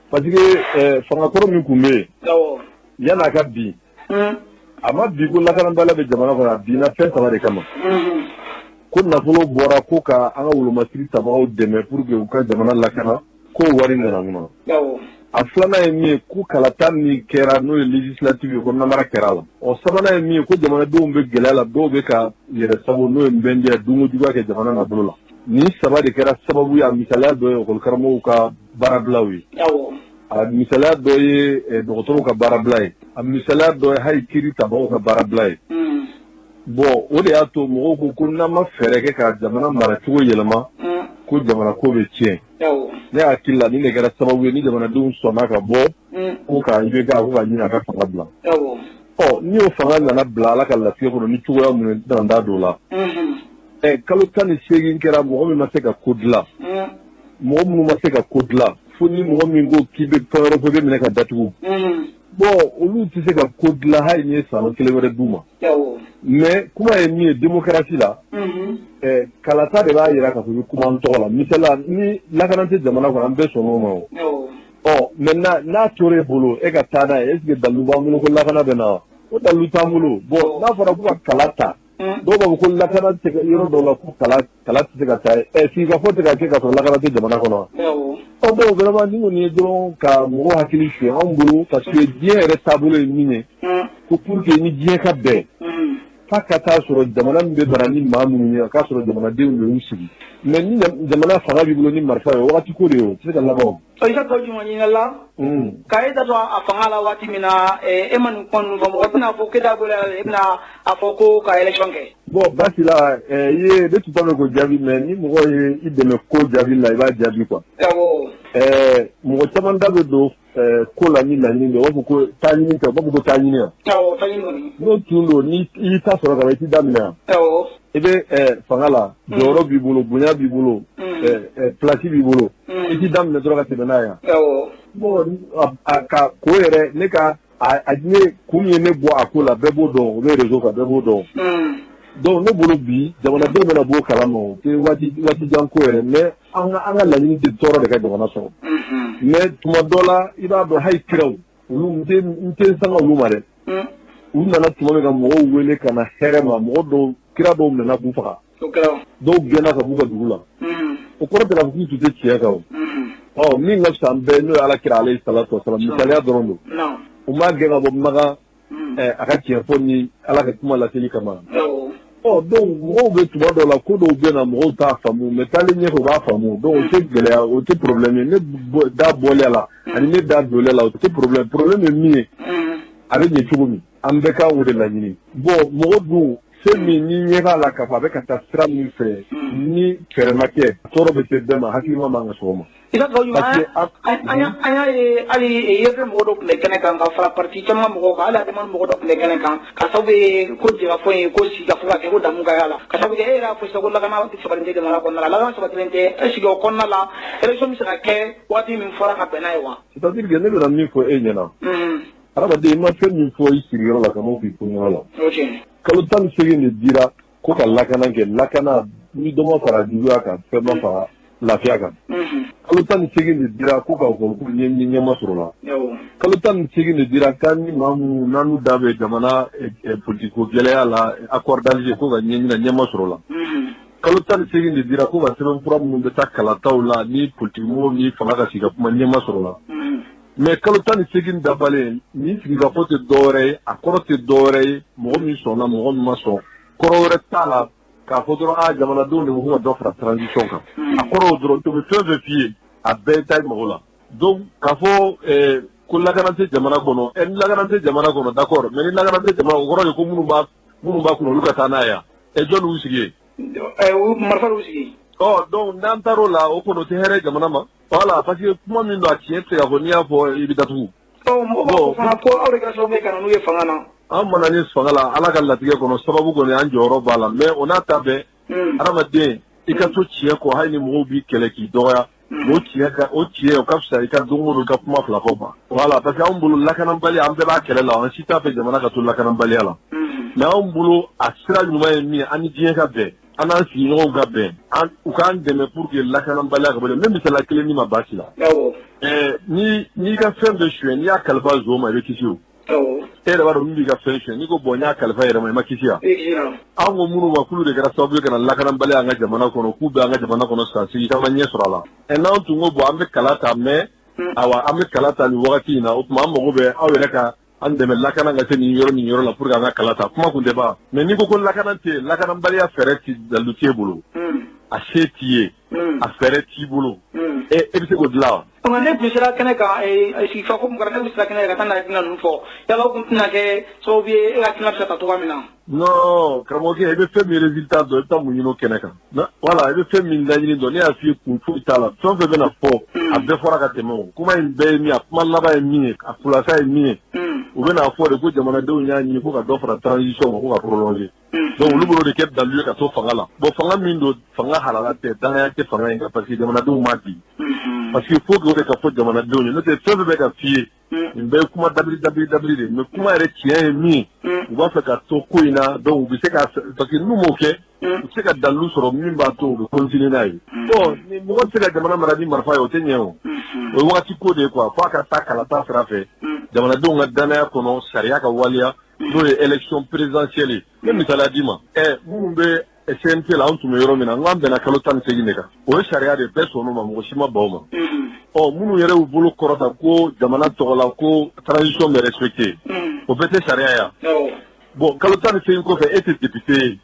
Speaker 12: Parce que fanga kɔrɔ min tun bɛ yen yan'a ka bin a ma bi ko lakanabaliya bɛ jamana kɔnɔ a binna fɛn 3 de kama. Ko nafolo bɔra ko ka an ka wolomasiri tabagaw dɛmɛ pour que u ka jamana lakana ko wari nana mun na. a filanan ye min ye ko kalata min kɛra n'o ye législative ye ko namara kɛra la o sabanan ye min ye ko jamanadenw bɛ gɛlɛya la dɔw bɛ ka yɛrɛ sago n'o ye nbɛndiya dunko juguya kɛ jamana nabolo la nin saba de kɛra sababu ye a misaliya dɔ ye ekɔlikaramɔgɔw ka baarabilaw ye a misaliya dɔ ye dɔgɔtɔrɔw ka baarabila ye a misaliya dɔ ye hali kiiri tabagaw ka baarabila ye bon o de y'a to mɔgɔw ko n'an ma fɛɛrɛ kɛ ka jamana maracogo yɛlɛma ko jamana ko bɛ tiɲɛ ne hakili la nin de kɛra sababu ye ni jamanadenw sɔnna ka bɔ ko ka IBK ko ka ɲini a ka fanga bila ni y'o fanga nana bila Ala ka lafiya kɔnɔ ni cogoya minnu nana da don la kalo 18 kɛra mɔgɔ min ma se ka ko dilan mɔgɔ minnu ma se ka ko dilan fo ni mɔgɔ min ko k'i bɛ fɛn wɛrɛ fɔ bɛ minɛ ka datugu bon olu tɛ se ka ko dilan hali ni ye san kelen wɛrɛ d'u ma mais kuma ye min ye démocratie la kalata de b'a jira k'a fɔ i bɛ kuma an tɔgɔ la misala ni lakana tɛ jamana kɔnɔ an bɛɛ sɔnn'o ma o maintenant n'a tora e bolo e ka taa n'a ye est ce que dalu b'an bolo ko lakana bɛ na wa o dalu t'an bolo bon n'a fɔra ko ka kala ta dɔw b'a fɔ ko lakana tɛ se yɔrɔ dɔw la ko kala tɛ se ka taa sigikafɔ tɛ ka kɛ k'a sɔrɔ lakana tɛ jamana kɔnɔ wa donc vraiment ni kɔni ye dɔrɔn ka mɔgɔw hakili suɲɛ anw bolo parce que diɲɛ yɛrɛ taabolo ye min ye ko pour que ni diɲɛ ka bɛn f'a ka taa sɔrɔ jamana min bɛ bara ni maa minnu ye a k'a sɔrɔ jamanadenw de y'u sigi mais ni jamana fanga b'i bolo ni marifa ye wagati ko de ye o tɛ se ka laban o.
Speaker 11: i ka tɔ jumɛn ɲinɛ la. k'a ye da sɔrɔ a fanga la waati min na e ma nin kuma ninnu fɔ mɔgɔ tɛna fɔ k'e bolo e bɛna a fɔ ko ka élection kɛ.
Speaker 12: bon basi la i ye ne tun t'a mɛn ko jaabi mais ni mɔgɔ ye i dɛmɛ ko jaabi la i b'a jaabi quoi.
Speaker 11: awɔ.
Speaker 12: mɔgɔ caman da bɛ don ko la ni laɲini de u b'a fɔ ko taa ɲini kɛ u b'a fɔ ko taa ɲini yan.
Speaker 11: awɔ taa ɲini kɔni.
Speaker 12: n'o tun don ni i y'i ta sɔrɔ ka ban i t'i daminɛ yan.
Speaker 11: awɔ.
Speaker 12: i bɛ fanga la jɔyɔrɔ b'i bolo bonya b'i bolo place b'i bolo i t'i daminɛ dɔrɔn ka tɛmɛ n'a ye yan.
Speaker 11: awɔ.
Speaker 12: bon ka ko yɛrɛ ne ka a ne kun min ye ne bɔ a ko la bɛɛ b'o dɔn o bɛ réseau kan bɛɛ b'o dɔn. donc ne bolo bi jamanadenw bɛna b'o kalama o tɛ waati jan ko yɛrɛ mais an ka laɲini tɛ tɔɔrɔ de ka jamana sɔrɔ. mais tuma dɔ la i b'a dɔn hali kiraw olu n tɛ sanga olu ma dɛ. u nana tuma min ka mɔgɔw wele ka na hɛrɛ ma mɔgɔ dɔw kira dɔw nana k'u faga. dɔw gɛnna ka b'u ka dugu la. o kɔrɔ tɛ k'a fɔ k'u tun tɛ tiɲɛ kan o. min ka fisa an bɛɛ n'o ye ala kira alayhi salatu wa salam misaliya dɔrɔn don. u m'a gɛn ka bɔ Makan a ka tiɲɛ fɔ ni ala ka kuma laseli kama. donc mɔgɔw bɛ tuma dɔw la ko dɔw bɛ na mɔgɔw t'a faamu mais taalen ɲɛfɛ u b'a faamu donc o tɛ gɛlɛya o tɛ problème ye ne da bɔlen la ani ne da donnen la o tɛ problème ye min ye a bɛ ɲɛ cogo min an bɛɛ kan o de laɲini bon mɔgɔ dun fɛn min ni ɲɛ b'a la k'a fɔ a bɛ ka taa sira min fɛ ni fɛɛrɛ ma kɛ tɔɔrɔ bɛ se bɛɛ ma hakilima man ka sɔgɔ ma.
Speaker 11: i ka tɔjuma an y'a ye hali yefe mɔgɔ dɔ tun bɛ kɛnɛ kan ka fara parti caman mɔgɔw kan hali adama mɔgɔ dɔ tun bɛ kɛnɛ kan ka sababu ye ko jigafɔ ye ko sigikafɔ ka kɛ ko damu ka y'a la ka sababu kɛ e yɛrɛ y'a fɔ sisan ko lakana sabatilen tɛ jamana kɔnɔna la lakana sabatilen tɛ est ce que o kɔnɔna la élection bɛ se ka kɛ waati min fɔra ka bɛn n'a ye wa.
Speaker 12: c'est à dire que ne bɛna min fɔ e ɲɛna. adamaden i ma fɛn min fɔ i sigiyɔrɔ la ka n'o k'i kunyɔrɔ la. kalo 18 de dira ko ka lakana kɛ lakana ni dɔ ma fara juguya kan fɛn ma fara lafiya kan. kalo 18 de dira ko ka fɔ ko ɲɛma sɔrɔ la. kalo 18 de dira k'an ni maa minnu n'an da bɛ jamana politiko gɛlɛya la accord d'Alger ko ka ɲɛma sɔrɔ la. kalo 18 de dira ko ka sɛbɛnfura minnu bɛ taa kalataw la ni politikimɔgɔw ni fanga ka sigi ka kuma ɲɛma sɔrɔ la. mais kalo 18 dafalen ni sigikafɔ tɛ dɔwɛrɛ ye a kɔrɔ tɛ dɔwɛrɛ ye mɔgɔ min sɔnna mɔgɔ min ma sɔn kɔrɔ wɛrɛ t'a la k'a fɔ dɔrɔn jamanadenw de ko ka dɔ fara transition kan a kɔrɔ o dɔrɔn to bɛ fɛn fɛn f'i ye a bɛɛ ta mɔgɔ la donc k'a fɔ ko lakana tɛ jamana kɔnɔ ni lakana tɛ jamana kɔnɔ d'accord mais ni lakana tɛ jamana o kɔrɔ de ko minnu b'a kɔnɔ olu ka taa n'a ye yan jɔn y'u sigi ye.
Speaker 11: marifa y'u sigi.
Speaker 12: donc n'an taar'o la o kɔni o tɛ hɛrɛ jamana ma. voilà parce que kuma min don a tiɲɛ tɛ se ka fɔ n'i y'a fɔ i bɛ datugu.
Speaker 11: mɔgɔ b'a fɔ fana ko aw de ka sababu ye ka na n'u ye fanga na.
Speaker 12: an mana ni fanga la ala ka latigɛ kɔnɔ sababu kɔni an jɔyɔrɔ b'a la mais o n'a ta bɛɛ adamaden i ka to tiɲɛ kɔ hali ni mɔgɔw b'i kɛlɛ k'i dɔgɔya o tiɲɛ o ka fisa i ka don o don i ka kuma fila fɔ ma. voilà parce que anw bolo lakanabaliya an bɛɛ b'a kɛlɛ la an si t'a fɛ jamana ka to lakanabaliya la mais anw bolo a sira ɲuman ye min ye an ni diɲɛ ka bɛn an n'an sigiɲɔgɔnw ka bɛn u k'an dɛmɛ pour que lakanabaliya ka bɔ yen ne misaliya kelen ni ma baasi la. n'i ka fɛn bɛ suɲɛ n'i y'a kalifa nson ma i bɛ kisi o. e yɛrɛ b'a dɔn min b'i ka fɛn suɲɛ n'i ko bon n y'a kalifa yɛrɛ ma i ma kisi yan. an ko minnu ma k'olu de kɛra sababu ye ka na lakanabaliya an ka jamana kɔnɔ k'u bɛ an ka jamana kɔnɔ san sigi k'an ma ɲɛ sɔrɔ a la. n'anw tun ko bon an bɛ kala ta mais awa an bɛ kala ta nin wagati in na o tuma an mago bɛ aw yɛrɛ ka an dɛmɛ lakana ka se nin yɔrɔ la pour que an ka kala ta kuma kun tɛ ban mais n'i ko lakana tɛ yen lakanabaliya fɛɛrɛ ti dalu t'e bolo a se t'i ye a fɛɛrɛ t'i bolo e bɛ se k'o dilan wa.
Speaker 11: ne tun sera kɛnɛ kan sigifɔ ko mɔgɔ ne tun sera kɛnɛ kan ka taa hakilina ninnu fɔ yala kun tɛna kɛ sababu ye e ka hakilina bɛ se ka taa cogoya min na.
Speaker 12: non karamɔgɔkɛ i bɛ fɛn min résultat dɔn i bɛ taa mun ɲini o kɛnɛ kan voilà i bɛ fɛn min laɲini dɔn ne y'a f'i ye kun foyi t'a la fɛn o fɛn bɛna fɔ a bɛɛ fɔra ka tɛmɛ o kuma in bɛɛ ye min ye a kuma laban ye min ye a fulasa ye min ye u bɛna fɔ de ko jamanadenw y'a ɲini ko ka dɔ fara transition kan ko ka prolonger donc olu b'o de kɛ dalu ye ka to fanga la bon fanga min don fanga halala tɛ danaya tɛ fanga in kan parce que jamanadenw m'a di parce que faut que o de ka fɔ jamanadenw ye n'o tɛ fɛn fɛn bɛ ka f'i ye nin bɛɛ ye kuma dabiri de mais kuma yɛrɛ tiɲɛ ye min ye u b'a fɛ ka to ko in na donc u bɛ se ka parce que n'u m'o kɛ u bɛ se ka dalu sɔrɔ min b'a to u bɛ continuer n'a ye bon ni mɔgɔ tɛ se ka jamana mara ni marifa ye o tɛ ɲɛ o o ye wagati ko de ye quoi fo a ka taa kalata sira fɛ jamanadenw ka danaya kɔnɔ sariya ka waleya n'o ye élection présidentielle ye ne misaliya d'i ma minnu bɛ CNT la an tun bɛ yɔrɔ min na n k'an bɛnna kalo 18 de kan o ye sariya de bɛɛ sɔnn'o ma mɔgɔ si ma ban o ma minnu yɛrɛ y'u bolo kɔrɔta ko jamana tɔgɔ la ko transition bɛ respecté o bɛɛ tɛ sariya ya bon kalo 18 kɔfɛ e tɛ député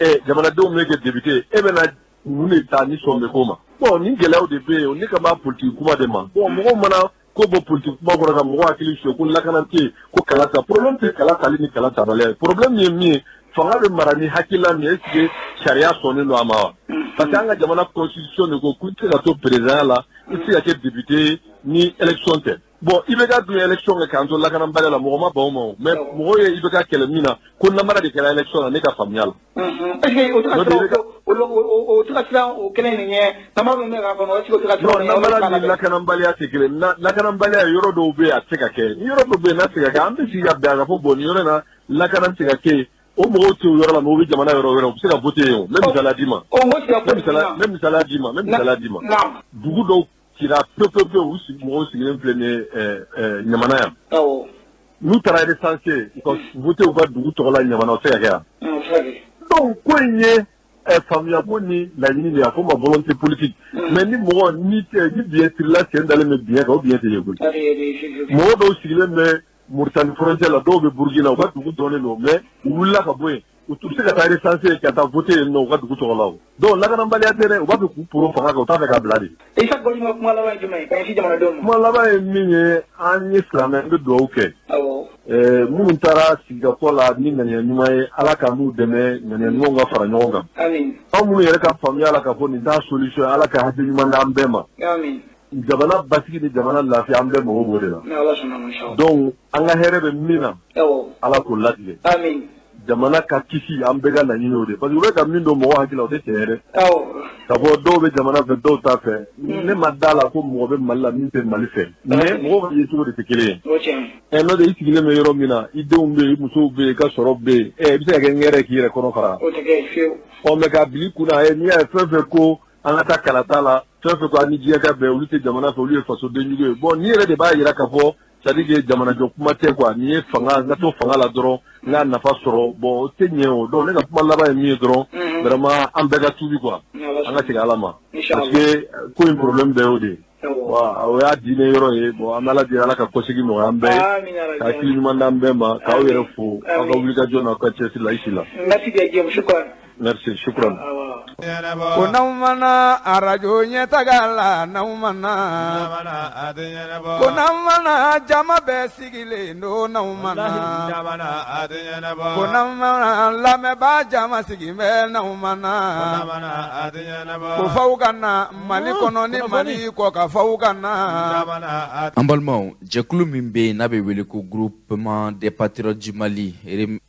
Speaker 12: ye jamanadenw bɛ kɛ député e bɛna mun de ta ni sɔn bɛ k'o ma bon ni gɛlɛyaw de bɛ yen o ne ka b'a politique kuma de ma bon mɔgɔw mana ko bɔ politique kuma kɔrɔ ka mɔgɔw hakili fiyɛ ko lakana tɛ yen ko kala ta problème tɛ kala tali ni kala tabaliya ye problème ye min ye fanga bɛ mara ni hakilila min est ce que sariya sɔnnen don a ma wa parce que an ka jamana constitution de ko k'u tɛ se ka to président la i tɛ se ka kɛ député ni élection tɛ bon IBK dun ye élection kɛ k'an to lakanabaliya la mɔgɔ ma ban o ma o mais mɔgɔw ye IBK kɛlɛ min na ko namara de kɛra élection na ne ka faamuya la.
Speaker 11: est ce que o tɛ ka siran o kɛlɛ nin ɲɛ namara min bɛ k'a kɔnɔ est ce que o tɛ ka siran.
Speaker 12: non namara ni lakanabaliya tɛ kelen lakanabaliya yɔrɔ dɔw bɛ yen a tɛ se ka kɛ ni yɔrɔ dɔw bɛ yen n'a tɛ se ka kɛ an bɛ sigi ka bɛn a ka fɔ bon nin yɔrɔ in na lakana tɛ se ka kɛ o mɔgɔw tɛ o yɔrɔ la mɛ o bɛ jamana yɔrɔ wɛrɛ u bɛ se ka voter yen o n bɛ misaliya d'i ma n bɛ misaliya d'i ma dugu dɔw cira pewu mɔgɔw sigilen filɛ nin ye ɲamana yan n'u taara recenser u ka voter u ka dugu tɔgɔ la ɲamana o tɛ se ka kɛ yan donc ko in ye faamuya ko ni laɲini de ye a fɔ ma volonté politique mais ni mɔgɔ ni biɲɛ sirila sen dalen bɛ biɲɛ kan o biɲɛ tɛ ye koyi mɔgɔ dɔw sigilen bɛ Mauritanie frontière la dɔw bɛ Burkina u ka dugu dɔnnen don mais u wulila ka bɔ yen u bɛ se ka taa recenser ka taa voter yen nɔ u ka dugu tɔgɔ la o donc lakanabaliya tɛ dɛ u b'a fɛ k'u poro fanga kan u t'a fɛ k'a bila de.
Speaker 11: Isa Gɔlima kuma laban ye jumɛn ye ka ɲɛsin jamanadenw ma.
Speaker 12: kuma laban ye min ye an ye silamɛ an bɛ dugawu kɛ. minnu taara sigikafɔ la ni ŋaniya ɲuman ye ala ka n'u dɛmɛ ŋaniya ɲumanw ka fara ɲɔgɔn kan. anw minnu yɛrɛ ka faamuya la k'a fɔ nin t'a solution ala ka hakili ɲuman d'an bɛɛ ma. jamana basigi ni jamana lafiya an bɛɛ mago b'o de la. donc an ka hɛrɛ bɛ min na ala k'o latigɛ. jamana ka kisi an bɛɛ ka laɲini o de parce que u bɛ ka min don mɔgɔ hakili la o tɛ tiɲɛ yɛrɛ ka fɔ dɔw bɛ jamana fɛ dɔw t'a fɛ ne ma da la ko mɔgɔ bɛ mali la min tɛ mali fɛ mais mɔgɔw ka yecogo de tɛ kelen ye n'o tɛ i sigilen bɛ yɔrɔ min na i denw bɛ yen i musow bɛ yen i ka sɔrɔ bɛ yen i bɛ se ka kɛ ŋɛrɛ k'i yɛrɛ kɔnɔ fara mais k'a bila i kunna n'i y'a ye fɛn fɛn ko an ka taa kalata la fɛn fɛn ko an ni diɲɛ ka bɛn olu tɛ jamana fɛ olu ye fasodenjugu ye bon ni yɛrɛ de b'a jira k'a fɔ c'est-à-dire que jamanajɔ kuma tɛ quoi ni ye fanga n ka to fanga la dɔrɔn n ka nafa sɔrɔ bon o tɛ ɲɛ o donc ne ka kuma laban ye min ye dɔrɔn vraiment an bɛɛ ka tuubi quoi an ka segin ala ma parce que ko in problème bɛɛ y'o de ye o y'a diinɛ yɔrɔ ye bon an bɛ ala deli ala ka kɔsegin nɔgɔya an bɛɛ ye ka hakili ɲuman d'an bɛɛ ma k'aw yɛrɛ fo aw ka wulikajɔ n'aw ka cɛsiri la i si la. merci shukran.
Speaker 2: ko n'aw mana arajo ɲɛtaga la n'aw mana ko n'aw mana jama bɛɛ sigilen don n'aw mana ko n'aw mana lamɛnbaa jama sigilen bɛ n'aw mana ko f'aw ka na mali kɔnɔ ni mali kɔ ka f'aw ka na.
Speaker 1: an balimaw jɛkulu min bɛ yen n'a bɛ wele ko groupement des patriotes du Mali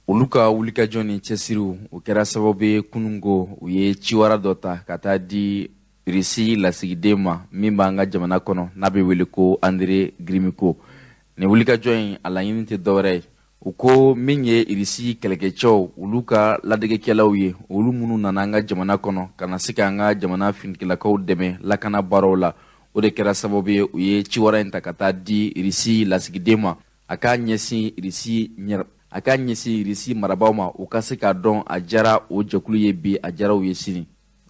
Speaker 1: olu ka wulikajɔ ni cɛsiriw o kɛra sababu ye kunungo u ye ciwara dɔ ta ka taa di Irisi lasigiden ma min b'an ka jamana kɔnɔ n'a bɛ wele ko André Grimiko. nin wulikajɔ in a laɲini tɛ dɔwɛrɛ ye u ko min ye Irisi kɛlɛkɛcɛw olu ka ladegekɛlaw ye olu minnu nana an ka jamana kɔnɔ ka na se k'an ka jamana finitigilakaw dɛmɛ lakana baaraw la o de kɛra sababu ye u ye ciwara in ta ka taa di Irisi lasigiden ma a k'a ɲɛsin Irisi marabaaw ma u ka se k'a dɔn a jara o jɛkulu ye bi a jara u ye sini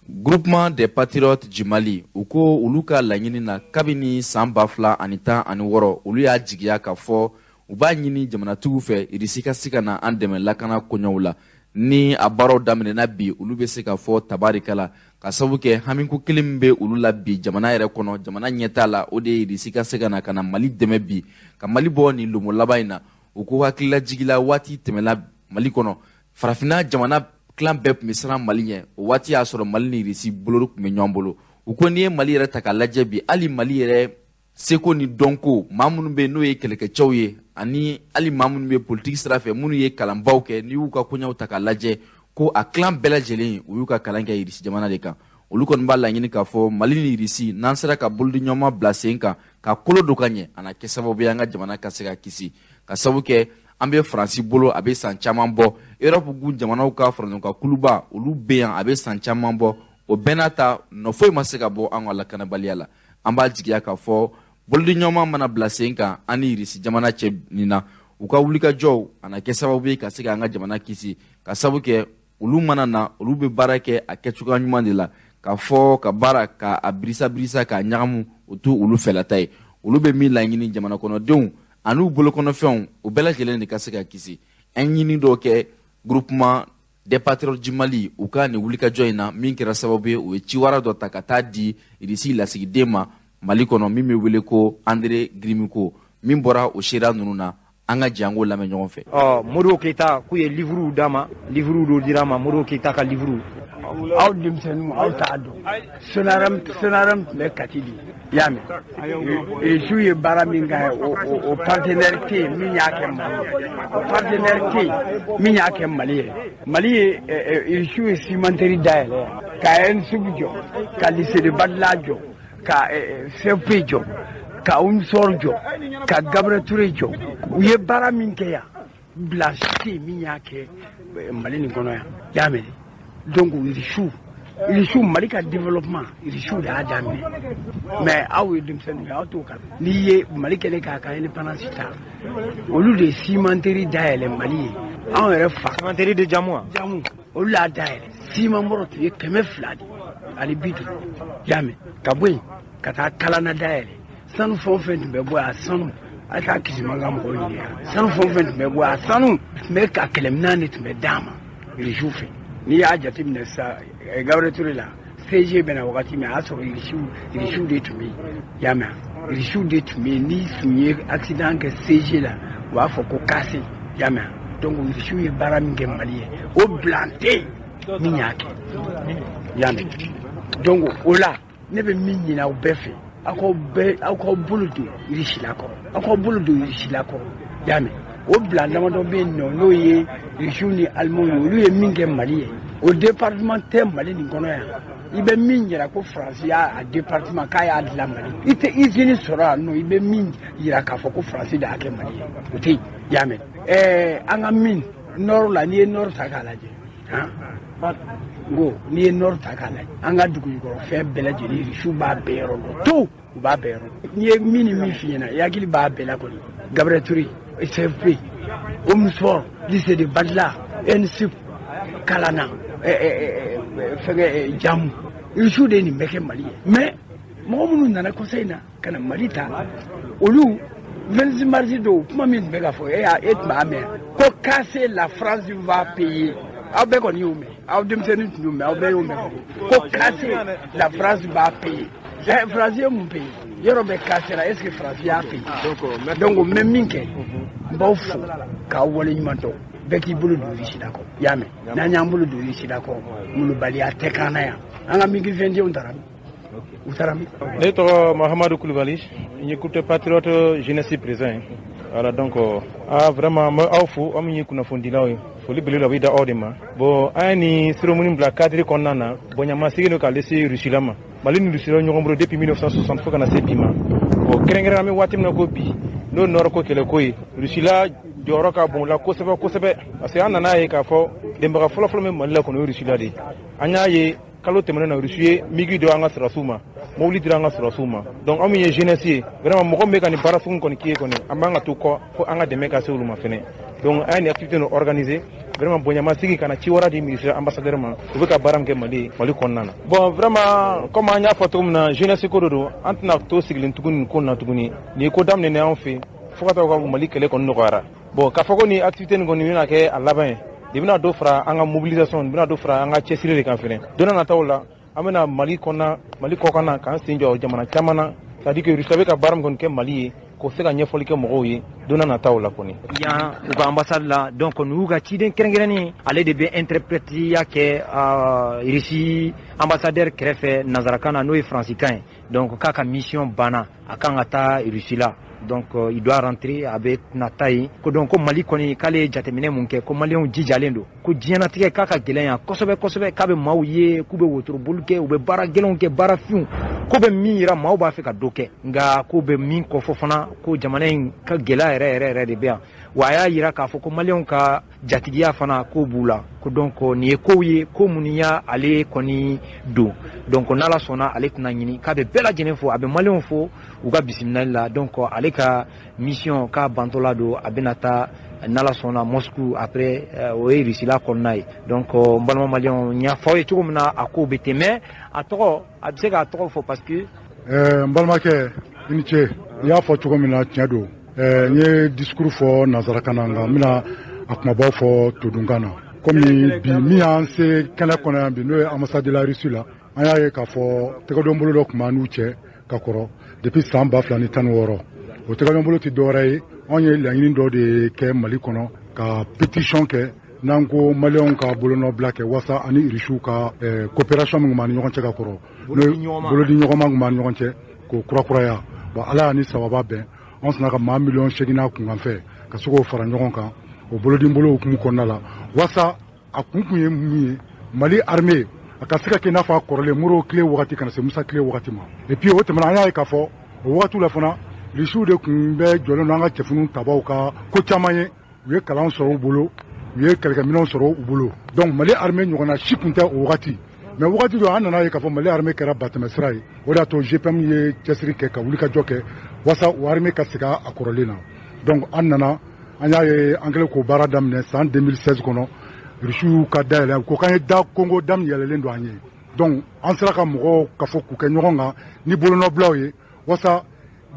Speaker 1: Groupement des Patriotes du Mali u ko olu ka laɲini na kabini san 2016 olu y'a jigiya ka fɔ u b'a ɲini jamanatigiw fɛ irisi ka se ka na an dɛmɛ lakana koɲɛw la ni a baaraw daminɛna bi olu bɛ se ka fɔ tabarikala ka sabu kɛ hamiko kelen min bɛ olu la bi jamana yɛrɛ kɔnɔ jamana ɲɛtaa la o de ye irisi ka se ka na Mali dɛmɛ bi ka Mali bɔ nin lomo laban in na u ko hakililajigila waati tɛmɛla Mali kɔnɔ farafinna jamana clan bɛɛ tun bɛ siran Mali ɲɛ o waati y'a sɔrɔ Mali ni irisi bolo tun bɛ ɲɔgɔn bolo u ko n'i ye Mali yɛrɛ ta k'a lajɛ bi hali Mali yɛrɛ seko ni dɔnko maa minnu bɛ n'o ye kɛlɛkɛcɛw ye ani hali maa minnu bɛ politiki sira fɛ minnu ye kalanbaw kɛ n'i y'u ka koɲɛw ta k'a lajɛ ko a clan bɛɛ lajɛlen u y'u ka kalan kɛ irisi jamana de kan olu kɔni b'a laɲini k'a fɔ Mali ni irisi n'an sera ka bolodi ɲɔgɔnma bila sen kan ka kolo don ka ɲɛ a na kɛ sababu ye an ka jamana ka se ka kisi ka sabu kɛ an bɛ Faransi bolo a bɛ san caman bɔ Europe gu jamanaw ka faraɲɔgɔnka kuluba olu bɛ yan a bɛ san caman bɔ o bɛɛ n'a ta nɔ foyi ma se ka bɔ an ka lakanabaliya la an b'a jigiya k'a fɔ bolodi ɲɔgɔnma mana bila sen kan an ni irisi jamana cɛ nin na u ka wulikajɔw a na kɛ sababu ye ka se ka an ka jamana kisi ka sabu kɛ olu mana na olu bɛ baara kɛ a kɛcogoya ɲuman de la ka fɔ ka baara ka a birisa k'a ɲagamu o t'u olu fɛlata ye olu bɛ min laɲini jamana kɔnɔdenw an'u bolokɔnɔfɛnw o bɛɛ lajɛlen de ka se ka kisi an ɲini dɔw kɛ groupement des patriotes du Mali u ka nin wulikajɔ in na min kɛra sababu ye o ye ciwara dɔ ta ka taa di irisi lasigiden ma Mali kɔnɔ min bɛ wele ko André Grimiko min bɔra o seera ninnu na an ka jango lamɛn ɲɔgɔn fɛ.
Speaker 13: Modibo Keyita k'u ye livre d'a ma livre dɔ dira ma Modibo Keyita ka livre aw denmisɛnninw aw t'a dɔn Sonaram tun bɛ Kati di i y'a mɛn irisiw ye baara min kɛ o partenaire tɛ yen min y'a kɛ Mali ye o partenaire tɛ yen min y'a kɛ Mali ye Mali ye irisiw ye cimenterie dayɛlɛ ka ENSUG jɔ ka lycée de Badla jɔ ka CFP jɔ ka UNSOR jɔ ka Gabriel Touré jɔ u ye baara min kɛ yan bilasi tɛ yen min y'a kɛ Mali nin kɔnɔ yan i y'a mɛn donc irisiw Mali ka développement irisiw de y'a daminɛ mais aw ye denmisɛnninw ye aw t'o kan n'i ye Mali kɛlen k'a ka indépendance ta olu de ye cimenterie dayɛlɛ Mali ye anw yɛrɛ fa cimenterie de Jamu olu y'a dayɛlɛ ciment bɔrɔ tun ye 200 de ani 50 i y'a mɛn ka bɔ yen ka taa Kalana dayɛlɛ sanu fɛn o fɛn tun bɛ bɔ a sanu a ka kisi mankan mɔgɔw ɲininka sanu fɛn o fɛn tun bɛ bɔ a sanu tun bɛ ka kɛlɛminɛn de tun bɛ d'a ma irisiw fɛ n'i y'a jateminɛ sa Gabriel Touré la CG bɛna wagati min a y'a sɔrɔ irisiw de tun bɛ yen i y'a mɛn irisiw de tun bɛ yen n'i tun ye accident kɛ CG la u b'a fɔ ko kase i y'a mɛn donc irisiw ye baara min kɛ Mali ye o bilan tɛ yen min y'a kɛ i y'a mɛn donc o la ne bɛ min ɲini aw bɛɛ fɛ aw k'aw bolo don irisi la kɔrɔ aw k'aw bolo don irisi la kɔrɔ i y'a mɛn o bilan damadɔ bɛ yen nɔ n'o ye irisiw ni alimanw ye olu ye min kɛ Mali ye o département tɛ Mali nin kɔnɔ yan i bɛ min yira ko Faransi y'a département k'a y'a dilan Mali i tɛ usine sɔrɔ yan nɔ i bɛ min yira k'a fɔ ko Faransi de y'a kɛ Mali ye o tɛ yen i y'a mɛn an ka min nord la n'i ye nord ta k'a lajɛ ngo n'i ye nord ta k'a lajɛ an ka dugujukɔrɔ fɛn bɛɛ lajɛlen irisiw b'a bɛɛ yɔrɔ dɔn tout u b'a bɛɛ yɔrɔ dɔn n'i ye min ni min f'i ɲɛna i hakili b'a bɛɛ la kɔni Gabriel Touré CFP UNSOR lycée de Badla ENSUG Kalana fɛngɛ Jamu irisiw de ye nin bɛɛ kɛ Mali ye mais mɔgɔ minnu nana conseil na ka na Mali ta olu 26 mars dɔw kuma min tun bɛ ka fɔ e tun b'a mɛn ko casser la France va payer aw bɛɛ kɔni y'o mɛn aw denmisɛnnin tun y'o mɛn aw bɛɛ y'o mɛn ko casser la France va payer France ye mun payer yɔrɔ bɛ casser la est-ce que France y'a payer donc n bɛ min kɛ n b'aw fo k'aw wale ɲuman dɔn bɛɛ k'i bolo don irisi la kɔrɔ i y'a mɛn n'an y'an bolo don irisi la kɔrɔ molobaliya tɛ k'an na yan an ka migrifɛndenw taara min u taara min.
Speaker 14: Ne tɔgɔ Mahamadou Koulibaly n ye Groupe Patriote jeunesse présent voilà donc vraiment n bɛ aw fo aw min ye kunnafonidilaw ye foli belebele bɛ da aw de ma bon an ye nin cérémonie bila cadre kɔnɔna na bon ɲama seginnen ka lase Russie ma Mali ni Russie ɲɔgɔn bolo depuis 1960 fo ka na se bi ma bon kɛrɛnkɛrɛnnen an bɛ waati min na ko bi n'o nɔrɔ ko kɛlɛko ye Russie la jɔyɔrɔ ka bon la kosɛbɛ kosɛbɛ parce que an nana ye k'a fɔ dɛmɛbaga fɔlɔfɔlɔ min Mali la kɔnɔ o ye Russie la de an y'a ye kalo tɛmɛnen na Russie ye migi dɔ an ka sɔrɔsiw ma mobili dira an ka sɔrɔsiw ma donc an min ye jeunesse ye vraiment mɔgɔ min bɛ ka nin baara sugu kɔni k'i ye kɔni an b'an ka to kɔ fo an ka dɛmɛ ka se olu ma fɛnɛ donc an ye nin activité ninnu organiser vraiment bonyama sigi kana ci wara di ministre ambassadeur ma u be ka baram ke mali konnana bon vraiment comme anya fatum na jeunesse ko do antna to sigilin tugun ko na tuguni ni ko damne ne en fait fo ka ko mali kele kon no gara bon ka fako ni activité ngoni na ke alaban dibina do fra anga mobilisation dibina do fra anga chesire kan fene dona na tawla amena mali ko kana kan sinjo jamana chamana c'est-à-dire que rusabe ka baram kon ke mali ko se ka nyefoli ke mogo yi dona na tawla koni
Speaker 7: ya u ka ambassade la donc nu ga ciden kerengerani ale de be interpréter ya ke ici ambassadeur krefe nazarakana no francicain donc kaka mission bana akanga ta Russie là donc il doit rentrer avec Natai ko donc ko Mali koni kale jatemine munke ko Malion jijalendo ko diana tike kaka gelenya kosobe kabe mawye kube wotro bulke ube bara gelonke bara fiun ko be mira maw ba fe ka doke nga ko be min ko fofana ko jamane ka gela re de bia waya yira ka fo ko Malion ka jatigiya fana ko bula ko donc ni ko ye ko muniya ale koni do donc nala sona ale tuna nyini ka be bela jene fo abe Malion fo uga bismillah donc ale ka mission ka bantola do abenata nala sona Moscou après oye Russie la konnay donc mbalma Malion nya fo e tugumna ako beteme atoro absega atoro fo parce que
Speaker 15: mbalma ke inche ya fo tugumna tiado nye discours fo nazarakana nga mina akumaba fo todungana comme bi mi anse kana kona bi no ambassade de la Russie la aya ka fo tegodombolo do kuma nuche kakoro depuis samba flani tan woro o tegodombolo ti doray onye la yin do de ke Mali kono ka pétition ke nango Malion ka bolono black wasa ani rishu ka coopération ngman nyon che kakoro bolo di nyoma ngman nyon che ko kura ya ba ala ni sawaba ben on sna ka ma million shegina ku ngamfe ka suko fara nyon kan o bolo di mbolo ku ko nala wasa akunkunye mu Mali armée akasika ke nafa korole muro clé wakati kana se musa clé wakati ma et puis o temana aya ka fo o wakati la fona rishu de kumbe jolo nanga chefunu tabaw ka ko chamaye we kalan soro bolo we kelka minon soro bolo donc Mali armée nyona shikunta o wakati mais wakati do anana ye ka fo Mali armée kera batama srai o da to GPM ye chesri ke ka wulika joke wasa o armée ka sika akorole na donc anana anya ye anglais ko baradam ne en 2016 kono rishu ka daela ko kan da Congo dam yelelen do anye donc an sera ka mo ka fo ku ke nyonga ni bolo no blawe wasa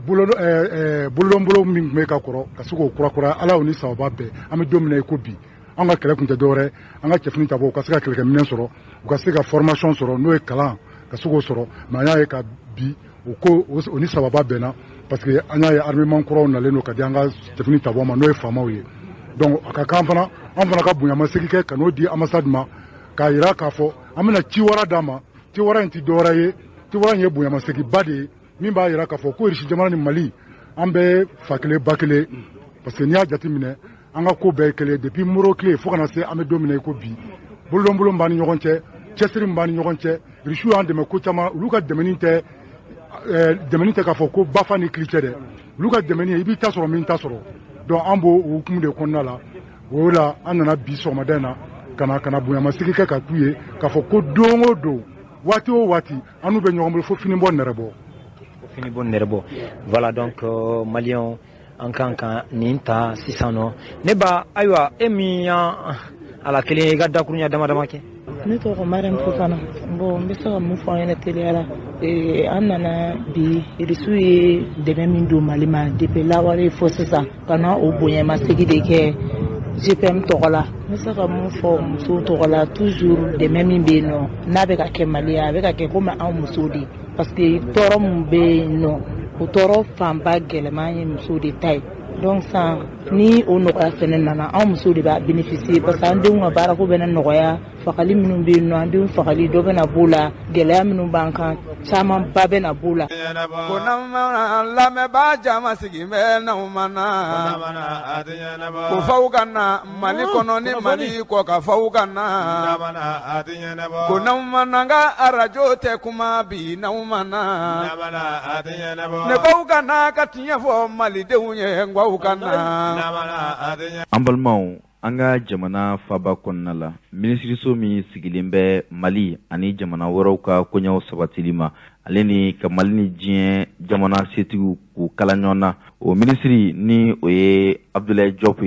Speaker 15: bolo min me ka koro ka suko kura ala oni sawba be am domine ko bi an ka kele kunte dore an ka chefni tabo ka sika kele minen soro ka sika formation soro no e kala ka suko soro ma ya e ka bi o ko oni sawba be na parce que anya ya armement koro na leno ka dianga chefni tabo ma no e fama oye donc aka kampana an fana ka bunya masiki ke kano di ambassade ma ka ira ka fo amina ciwara dama ciwara inti dora ye ciwara ye bunya masiki bade min ba ira ka fo ko rishi jamana ni Mali ambe fakele bakele parce que niya jati mine anga ko be kele depuis muro clé fo kana se ame dominer ko bi bolombo mbani nyogonche chesri mbani nyogonche rishu ande me ko chama luka demeninte ka fo ko bafani cliché luka demeni ibi tasoro min tasoro donc ambo hukumu de konna la wala anana biso madana kana buya masiki ka kuye ka fo ko dongo do wati o wati anu be nyombo fo fini bon nerebo
Speaker 7: voilà donc Malion ankanka ninta 600 neba aywa emiya ala kele ga dakunya dama ke
Speaker 16: ne to ko maram fofana bon biso mu fo ene teliara anana bi risuye de min do malima depuis la wari fo ça kana o bonya masigi de ke GPM togola misaka mu fo muso togola toujours de même beno na be ka ke malia be ka ke ko ma an muso di parce que toro mu be no o toro famba gelema ye muso de tai donc ça ni o no ka fene nana an muso de ba bénéficier parce que an de un bara ko bena noya fakali minnu be no an de fakali do bena bula gelaya minnu bankan sama ba bena bula
Speaker 2: kunamana lame ba jama sigi me na umana ko fawgana Mali kono ni Mali ko ka fawgana kunamana nga arajo te kuma bi na umana ne fawgana ka tinya fo Mali de unye ngwaukana
Speaker 1: ambalmao anga jamana faba konnala ministri somi sigilimbe Mali ani jamana worowka konyaw sabatilima aleni ka Mali ni jamana setu ku kalanyona o ministri ni oye Abdoulaye Diop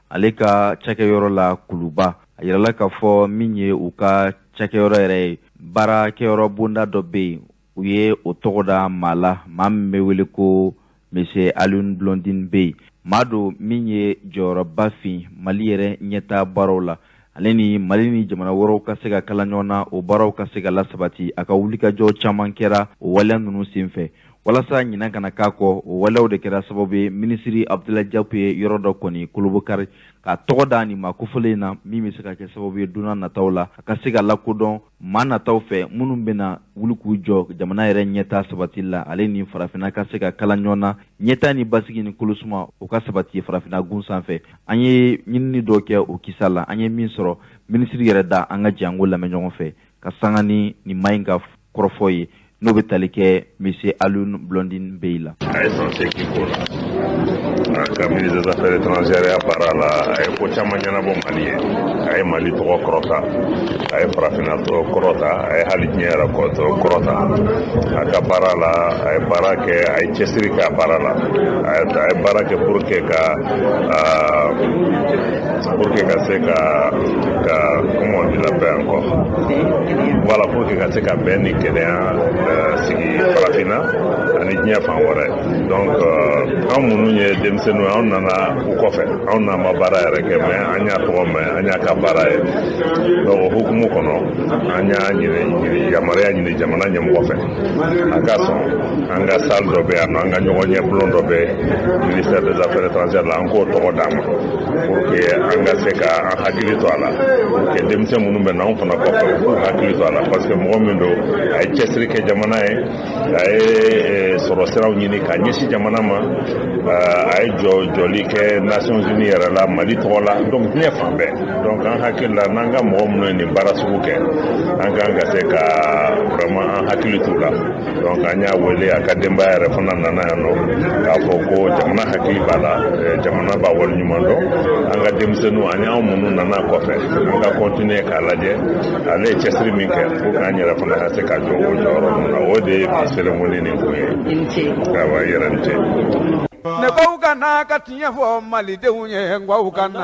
Speaker 1: ale ka cakɛyɔrɔ la kuluba a yirala k'a fɔ min ye u ka cakɛyɔrɔ yɛrɛ ye baarakɛyɔrɔ bonda dɔ bɛ yen u ye o tɔgɔ da maa la maa min bɛ wele ko monsieur Alioune Blondin Bey maa don min ye jɔyɔrɔba fin Mali yɛrɛ ɲɛtaa baaraw la ale ni Mali ni jamana wɛrɛw ka se ka kala ɲɔgɔn na o baaraw ka se ka lasabati a ka wulikajɔ caman kɛra o waleya ninnu senfɛ walasa ɲinan kana k'a kɔ o waleyaw de kɛra sababu ye minisiri Abdoulaye Diapo ye yɔrɔ dɔ kɔni Kolobukari ka tɔgɔ da nin ma kofɔlen na min bɛ se ka kɛ sababu ye donna nataw la a ka se ka lakodɔn maa nataw fɛ minnu bɛna wuli k'u jɔ jamana yɛrɛ ɲɛtaa sabati la ale ni farafinna ka se ka kala ɲɔgɔn na ɲɛtaa ni basigi ni kolosuma o ka sabati farafinna gun sanfɛ an ye ɲinini dɔ kɛ o kisa la an ye min sɔrɔ minisiri yɛrɛ da an ka jango lamɛn ɲɔgɔn fɛ ka sanga ni nin maa in ka kɔrɔfɔ ye n'o bɛ tali kɛ monsieur Alioune Blondin Bey la.
Speaker 17: A ye san 8 k'o la a ka ministre des affaires étrangères ya baara la a ye ko caman ɲɛnabɔ Mali ye a ye Mali tɔgɔ kɔrɔta a ye farafinna tɔgɔ kɔrɔta a ye hali diɲɛ yɛrɛ kɔrɔta a ka baara la a ye baara kɛ a ye cɛsiri kɛ a baara la a ye baara kɛ pour que ka se ka comment on dit la paix encore voilà pour que ka se ka bɛn ni kɛnɛya sigi farafinna ani diɲɛ fan wɛrɛ donc an minnu ye denmisɛnninw an nana u kɔfɛ an n'an ma baara yɛrɛ kɛ mais an y'a tɔgɔ mɛn an y'a ka baara ye donc o hukumu kɔnɔ an y'a ɲini yamaruya ɲini jamana ɲɛmɔgɔ fɛ a ka sɔn an ka salle dɔ bɛ yan nɔ an ka ɲɔgɔn ɲɛ bulon dɔ bɛ ministère des affaires étrangères la an k'o tɔgɔ d'a ma pour que an ka se ka an hakili to a la pour que denmisɛn minnu bɛ na anw fana kɔfɛ u k'u hakili to a la parce que mɔgɔ min don a ye cɛsiri kɛ jamana ye a ye sɔrɔ siraw ɲini ka ɲɛsin jamana ma a ye jɔli kɛ Nations Unies yɛrɛ la Mali tɔgɔ la donc diɲɛ fan bɛɛ donc an hakili la n'an ka mɔgɔ minnu ye nin baara sugu kɛ an kan ka se ka vraiment an hakili t'u la donc an y'a wele a ka denbaya yɛrɛ fana nana yan nɔ k'a fɔ ko jamana hakili b'a la jamana b'a waleɲuman dɔn an ka denmisɛnninw ani anw minnu nana kɔfɛ an ka continuer k'a lajɛ ale ye cɛsiri min kɛ pour que an yɛrɛ fana ka se ka jɔ o jɔyɔrɔ ninnu na o de ye bi cérémonie nin kun ye awa yɛrɛ ni ce.
Speaker 2: Ne ko kana ka tiɲɛ fɔ malidenw ye ngwaw kana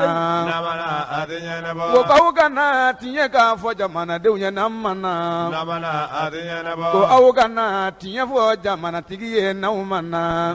Speaker 2: ko kaw kana tiɲɛ k'a fɔ jamanadenw ye n'an mana ko aw kana tiɲɛ fɔ jamanatigi ye n'aw mana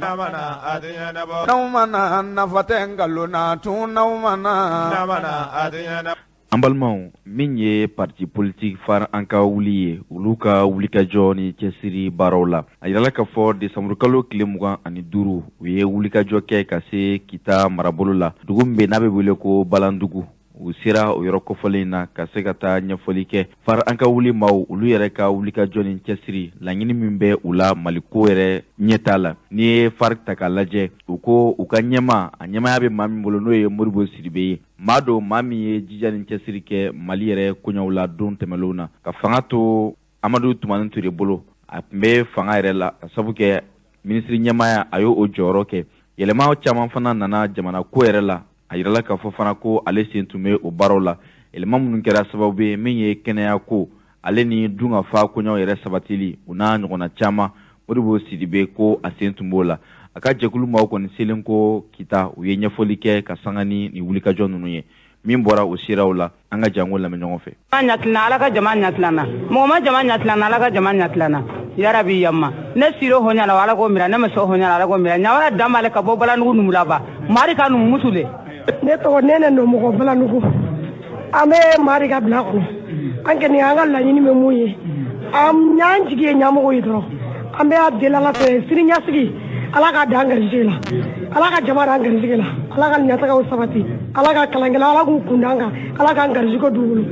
Speaker 2: n'aw mana nafa tɛ nkalon na tun n'aw mana.
Speaker 1: An balimaw min ye parti politique far an ka wuli ye olu ka wulikajɔ ni cɛsiri baaraw la a yirala k'a fɔ desanburu kalo tile 25 u ye wulikajɔ kɛ ka se Kita marabolo la dugu min bɛ n'a bɛ wele ko Balandugu u sera o yɔrɔ kɔfɔlen na ka se ka taa ɲɛfɔli kɛ far an ka wuli maaw olu yɛrɛ ka wulikajɔ ni cɛsiri laɲini min bɛ u la Maliko yɛrɛ ɲɛtaa la ni ye far ta k'a lajɛ u ko u ka ɲɛma a ɲɛmaya bɛ maa min bolo n'o ye Modibo Sidibe ye maa don maa min ye jija ni cɛsiri kɛ Mali yɛrɛ koɲɛw la don tɛmɛlenw na ka fanga to Amadu Tumani Ture bolo a tun bɛ fanga yɛrɛ la ka sabu kɛ minisiri ɲɛmaya a y'o jɔyɔrɔ kɛ yɛlɛma caman fana nana jamana ko yɛrɛ la a yirala k'a fɔ fana ko ale sen tun bɛ o baaraw la yɛlɛma minnu kɛra sababu ye min ye kɛnɛya ko ale ni dun ka fa koɲɛw yɛrɛ sabatili u n'a ɲɔgɔnna caman Modibo Sidibe ko a sen tun b'o la a ka jɛkulu maaw kɔni selen ko Kita u ye ɲɛfɔli kɛ ka sanga ni wulikajɔ ninnu ye min bɔra o siraw la an ka jango lamɛn ɲɔgɔn fɛ.
Speaker 18: Ala ka jama ɲatilana mɔgɔ ma jama ɲatilana Ala ka jama ɲatilana yarabi yamma ne siro hoɲala Ala ko mira ne ma so hoɲala Ala ko mira ɲawara damale ka bɔ Balanugu numulaba mari ka numu musule
Speaker 19: ne tɔgɔ Nɛnɛ Nɔmɔgɔ Balanugu an bɛ mari ka bila kɔnɔ an kɛni an ka laɲini bɛ mun ye an y'an jigi ye ɲamɔgɔ ye dɔrɔn an bɛ a deli Ala fɛ siniɲɛsigi Ala ka dan garisɛgɛ la Ala ka jama dan garisɛgɛ la Ala ka ɲɛtagaw sabati Ala ka kalankɛla Ala k'u kun d'an kan Ala ka garisɛgɛ d'u bolo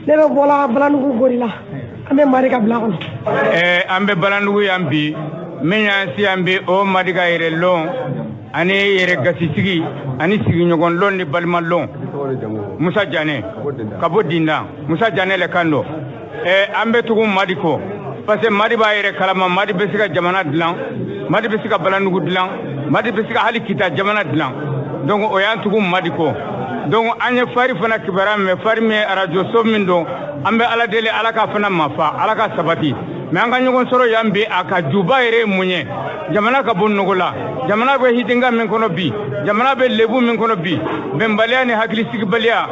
Speaker 19: ne bɛ bɔla Balanugu gori la an bɛ mari ka bila kɔnɔ
Speaker 20: an bɛ Balanugu yan bi min y'an si an bɛ o mari ka yɛrɛ lɔn ani yɛrɛ gasisigi ani sigiɲɔgɔn lɔn ni balima lɔn Musa Janɛ ka bɔ Dinda Musa Janɛ le kan don an bɛ tugu Madi kɔ parce que Madi b'a yɛrɛ kalama Madi bɛ se ka jamana dilan Madi bɛ se ka Balanugu dilan Madi bɛ se ka hali Kita jamana dilan donc o y'an tugu Madi kɔ donc an ye fari fana kibaruya mɛn fari min ye radio so min don an bɛ Ala deli Ala ka fana mafa Ala ka sabati mais an ka ɲɔgɔn sɔrɔ yan bi a ka juba yɛrɛ mun ye jamana ka bɔ nɔgɔ la jamana bɛ hitinga min kɔnɔ bi jamana bɛ lebu min kɔnɔ bi bɛnbaliya ni hakilisigibaliya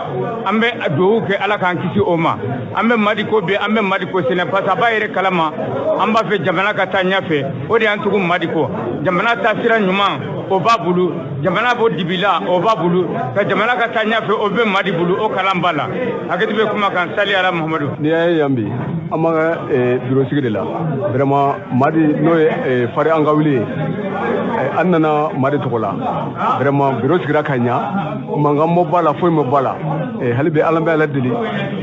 Speaker 20: an bɛ dugawu kɛ ala k'an kisi o ma an bɛ madi ko bi an bɛ madi ko sɛnɛ parce que a b'a yɛrɛ kalama an b'a fɛ jamana ka taa ɲɛfɛ o de y'an tugu madi ko jamana taasira ɲuman o b'a bolo jamana b'o dibila o b'a bolo ka jamana ka taa ɲɛfɛ o bɛ madi bolo o kalan b'a la hakɛti bɛ kuma kan sali ala mahamadu
Speaker 21: n'i y'a ye yan bi an b'an ka biro sigi de la vraiment madi n'o ye fari an ka wuli ye an nana madi tɔgɔ la vraiment biro sigira ka ɲa mankan ma b'a la foyi ma b'a la hali bi ala bɛ ala deli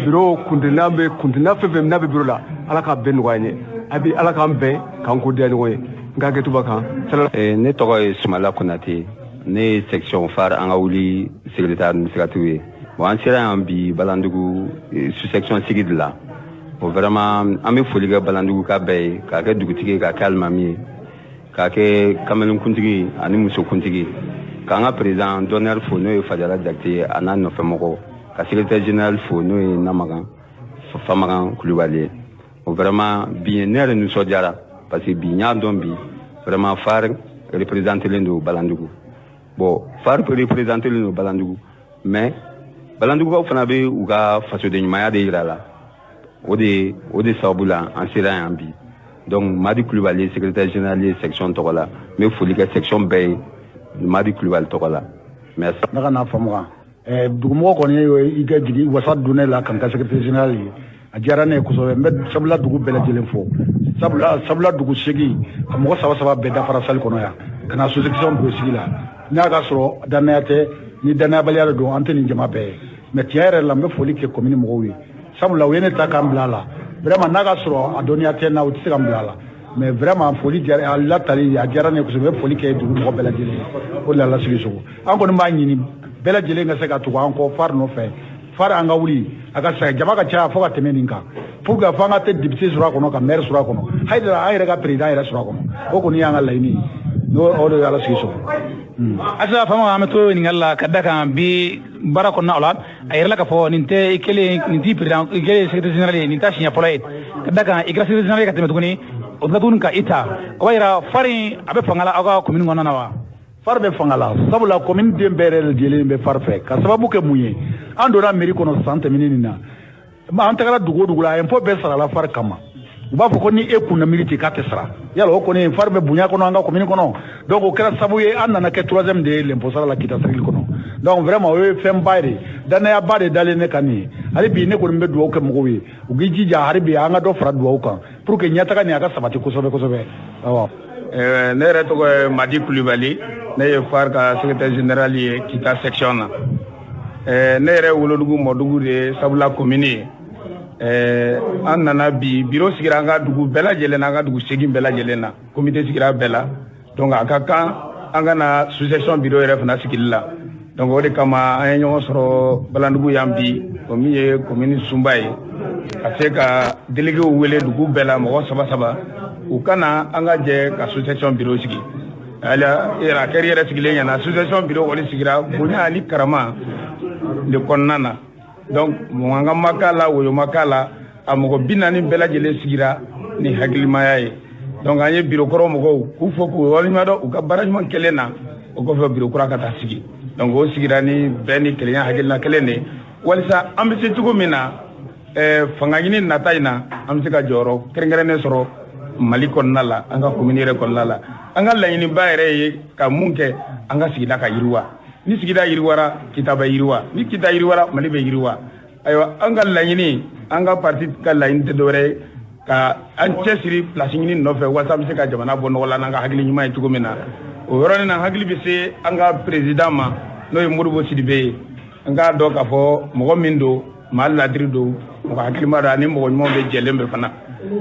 Speaker 21: biro kuntina fɛn fɛn n'a bɛ biro la ala k'a bɛɛ nɔgɔya ye a bi ala k'an bɛn k'an ko diya ɲɔgɔn ye n ka kɛtuba kan
Speaker 22: ne tɔgɔ ye Sumala Konate ne ye section far an ka wuli secrétaire administratif ye bon an sera yan bi Balandugu sous-section sigi de la bon vraiment an bɛ foli kɛ Balandugu ka bɛɛ ye k'a kɛ dugutigi ye k'a kɛ alimami ye k'a kɛ kamalenkuntigi ani musokuntigi k'an ka président d'honneur fo n'o ye Fajara Jakite ye a n'a nɔfɛmɔgɔw ka secrétaire général fo n'o ye Namagan Famagan Kulubali ye bon vraiment bi ne yɛrɛ nisɔndiyara parce que bi n y'a dɔn bi vraiment far représentelen don Balandugu bon far représentelen don Balandugu mais Balandugukaw fana bɛ u ka fasoden ɲumanya de yira la o de sababu la an sera yan bi donc Madi Kulubali secrétaire général ye section tɔgɔ la n bɛ foli kɛ section bɛɛ ye Madi Kulubali tɔgɔ la merci.
Speaker 15: ne ka n'a faamu kan dugumɔgɔ kɔni ye i ka jigi wasa don ne la ka n ka secrétaire général ye a diyara ne ye kosɛbɛ n bɛ sabula dugu bɛɛ lajɛlen fo sabula dugu segi ka mɔgɔ saba bɛɛ dafara sali kɔnɔ yan ka na sous-section bureau sigi la n'a ka sɔrɔ danaya tɛ ni danayabaliya de don an tɛ nin jama bɛɛ ye mais tiɲɛ yɛrɛ la n bɛ foli kɛ commune mɔgɔw ye sabula u ye ne ta k'an bila a la vraiment n'a ka sɔrɔ a dɔnniya tɛ n na u tɛ se ka n bila a la mais vraiment foli diyara a latali a diyara ne ye kosɛbɛ n bɛ foli kɛ dugu mɔgɔ bɛɛ lajɛlen o de la lasigi sogo an kɔni b'a ɲini bɛɛ lajɛlen ka se ka tugu an kɔ far nɔfɛ far an ka wuli a ka sɛgɛn jama ka caya fo ka tɛmɛ nin kan pour que fo an ka tɛ député sɔrɔ a kɔnɔ ka maire sɔrɔ a kɔnɔ hali an yɛrɛ ka président yɛrɛ sɔrɔ a kɔnɔ o kɔni y'an ka laɲini ye o de ye ala sigi sogo.
Speaker 23: Asa fama an bɛ to ɲininkali la ka da kan bi baara kɔnɔna o la a yɛrɛ la k'a fɔ nin tɛ i kelen nin t'i président i kelen secrétaire général ye nin t'a siɲɛ fɔlɔ ye ka da kan i kɛra secrétaire général ye ka tɛmɛ tuguni o bɛ tuguni ka i ta o b'a yira fari a bɛ fanga la aw ka commune kɔnɔna na wa.
Speaker 15: far bɛ fanga la sabula commune den bɛɛ yɛrɛ lajɛlen bɛ far fɛ ka sababu kɛ mun ye an donna mairie kɔnɔ san tɛmɛnen nin na an tagara dugu o dugu la impôt bɛɛ sarala far kama u b'a fɔ ko ni e kunna miiri ten k'a tɛ sara yala o kɔni far bɛ bonya kɔnɔ an ka commune kɔnɔ donc o kɛra sababu ye an nana kɛ troisième de ye l'impôt sara la kita sarili kɔnɔ donc vraiment o ye fɛnba de danayaba de dalen ne kan nin ye hali bi ne kɔni bɛ dugawu kɛ mɔgɔw ye u k'i jija hali bi an ka dɔ fara dugawu kan pour que ɲɛtaga nin a ka sabati kosɛbɛ kosɛbɛ awɔ.
Speaker 20: ne yɛrɛ tɔgɔ ye Madi Kulubali ne ye far ka secrétaire général ye kita section na ne yɛrɛ wolodugu mɔdugu de ye sabula commune ye an nana bi bureau sigira an ka dugu bɛɛ lajɛlen na an ka dugu segin bɛɛ lajɛlen na comité sigira bɛɛ la donc a ka kan an ka na sous-section bureau yɛrɛ fana sigili la donc o de kama an ye ɲɔgɔn sɔrɔ Balandugu yan bi o min ye commune sunba ye ka se ka délégué wele dugu bɛɛ la mɔgɔ saba u kana an ka jɛ ka sous-section bureau sigi ala a kɛra yɛrɛ sigilen ɲɛna sous-section bureau kɔni sigira bonya ani karama de kɔnɔna na donc mɔgɔ ma k'a la woyo ma k'a la a mɔgɔ 40 bɛɛ lajɛlen sigira ni hakilimaya ye donc an ye bureau kɔrɔ mɔgɔw k'u fɔ k'u waleɲuman dɔn u ka baara ɲuman kɛlen na o kɔfɛ bureau kura ka taa sigi donc o sigira ni bɛɛ ni kelenya hakilina kelen de walisa an bɛ se cogo min na fanga ɲini nata in na an bɛ se ka jɔyɔrɔ kɛrɛnkɛrɛnnen sɔrɔ Mali kɔnɔna la an ka commune yɛrɛ kɔnɔna la an ka laɲiniba yɛrɛ ye ka mun kɛ an ka sigida ka yiriwa ni sigida yiriwara kita bɛ yiriwa ni kita yiriwara Mali bɛ yiriwa ayiwa an ka laɲini an ka parti ka laɲini tɛ dɔwɛrɛ ye ka an cɛsiri place ɲini nɔfɛ walasa an bɛ se ka jamana bɔ nɔgɔ la n'an ka hakili ɲuman ye cogo min na o yɔrɔnin na hakili bɛ se an ka président ma n'o ye Modibo Sidibe ye an k'a dɔn k'a fɔ mɔgɔ min don maa ladiri don mɔgɔ hakilima don ani mɔgɔ ɲumanw bɛ jɛlen bɛ fana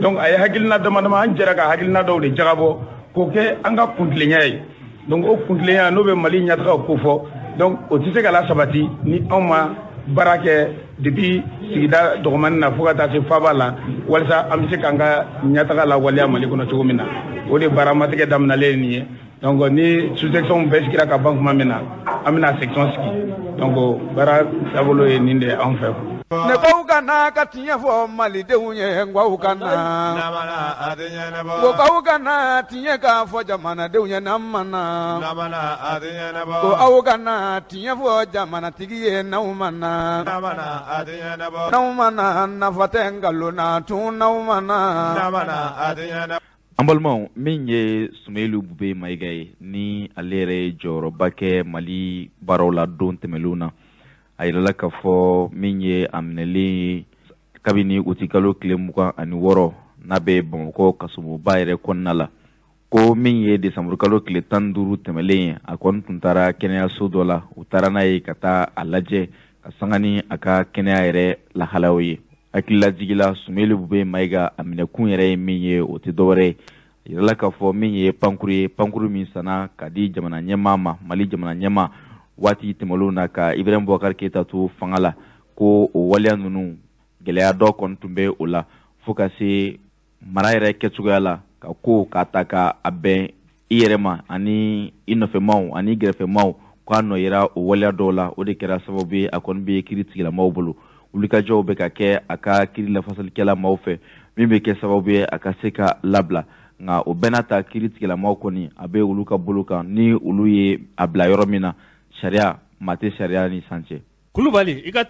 Speaker 20: donc a ye hakilina dama dama an jɛra ka hakilina dɔw de jagabɔ k'o kɛ an ka kuntilenya ye donc o kuntilenya n'o bɛ Mali ɲɛtagaw ko fɔ donc o tɛ se ka la sabati ni anw ma baara kɛ depuis sigida dɔgɔmani na fo ka taa se faaba la walasa an bɛ se k'an ka ɲɛtaga lawaleya Mali kɔnɔ cogo min na o de baara matigɛ daminɛlen nin ye
Speaker 23: donc ni sous-section bɛɛ sigira ka ban kuma min na an bɛna section sigi donc baara taabolo ye nin de an fɛ
Speaker 2: ne ko ka na ka tiɲɛ fɔ malidenw ye n ko ka na ko k'aw ka na tiɲɛ k'a fɔ jamanadenw ye n'an ma na ko aw ka na tiɲɛ fɔ jamanatigi ye n'aw ma na n'aw ma na nafa tɛ nkalon na tun n'aw ma na.
Speaker 1: An balimaw min ye Sumailu Bube Mayiga ye ni ale yɛrɛ ye jɔyɔrɔba kɛ Mali baaraw la don tɛmɛnlenw na a yirala k'a fɔ min ye a minɛlen ye kabini o ti kalo tile 26 n'a bɛ Bamakɔ kasoboba yɛrɛ kɔnɔna la ko min ye desanburu kalo tile 15 tɛmɛlen ye a kɔni tun taara kɛnɛyaso dɔ la u taara n'a ye ka taa a lajɛ ka sanga ni a ka kɛnɛya yɛrɛ lahalaw ye. Hakililajigila Sumailu Bube Mayiga a minɛkun yɛrɛ ye min ye o tɛ dɔwɛrɛ ye a yirala k'a fɔ min ye pankuru ye pankuru min sanna ka di jamana ɲɛmaa ma Mali jamana ɲɛmaa waati tɛmɛlenw na ka Ibrahim Boubacar Keita to fanga la ko o waleya ninnu gɛlɛya dɔ kɔni tun bɛ o la fo ka se mara yɛrɛ kɛcogoya la ka ko k'a ta ka a bɛn i yɛrɛ ma ani i nɔfɛmaw ani gɛrɛfɛmaw k'a nɔ yira o waleya dɔw la o de kɛra sababu ye a kɔni bɛ kiiri tigilamaw bolo wulikajɔw bɛ ka kɛ a ka kiiri lafasalikɛla maaw fɛ min bɛ kɛ sababu ye a ka se ka labila nka o bɛɛ n'a ta kiiri tigilamaw kɔni a bɛ olu ka bolo kan ni olu ye a bila yɔrɔ min na sariya maa tɛ sariya ni san cɛ.
Speaker 3: Kulubali i ka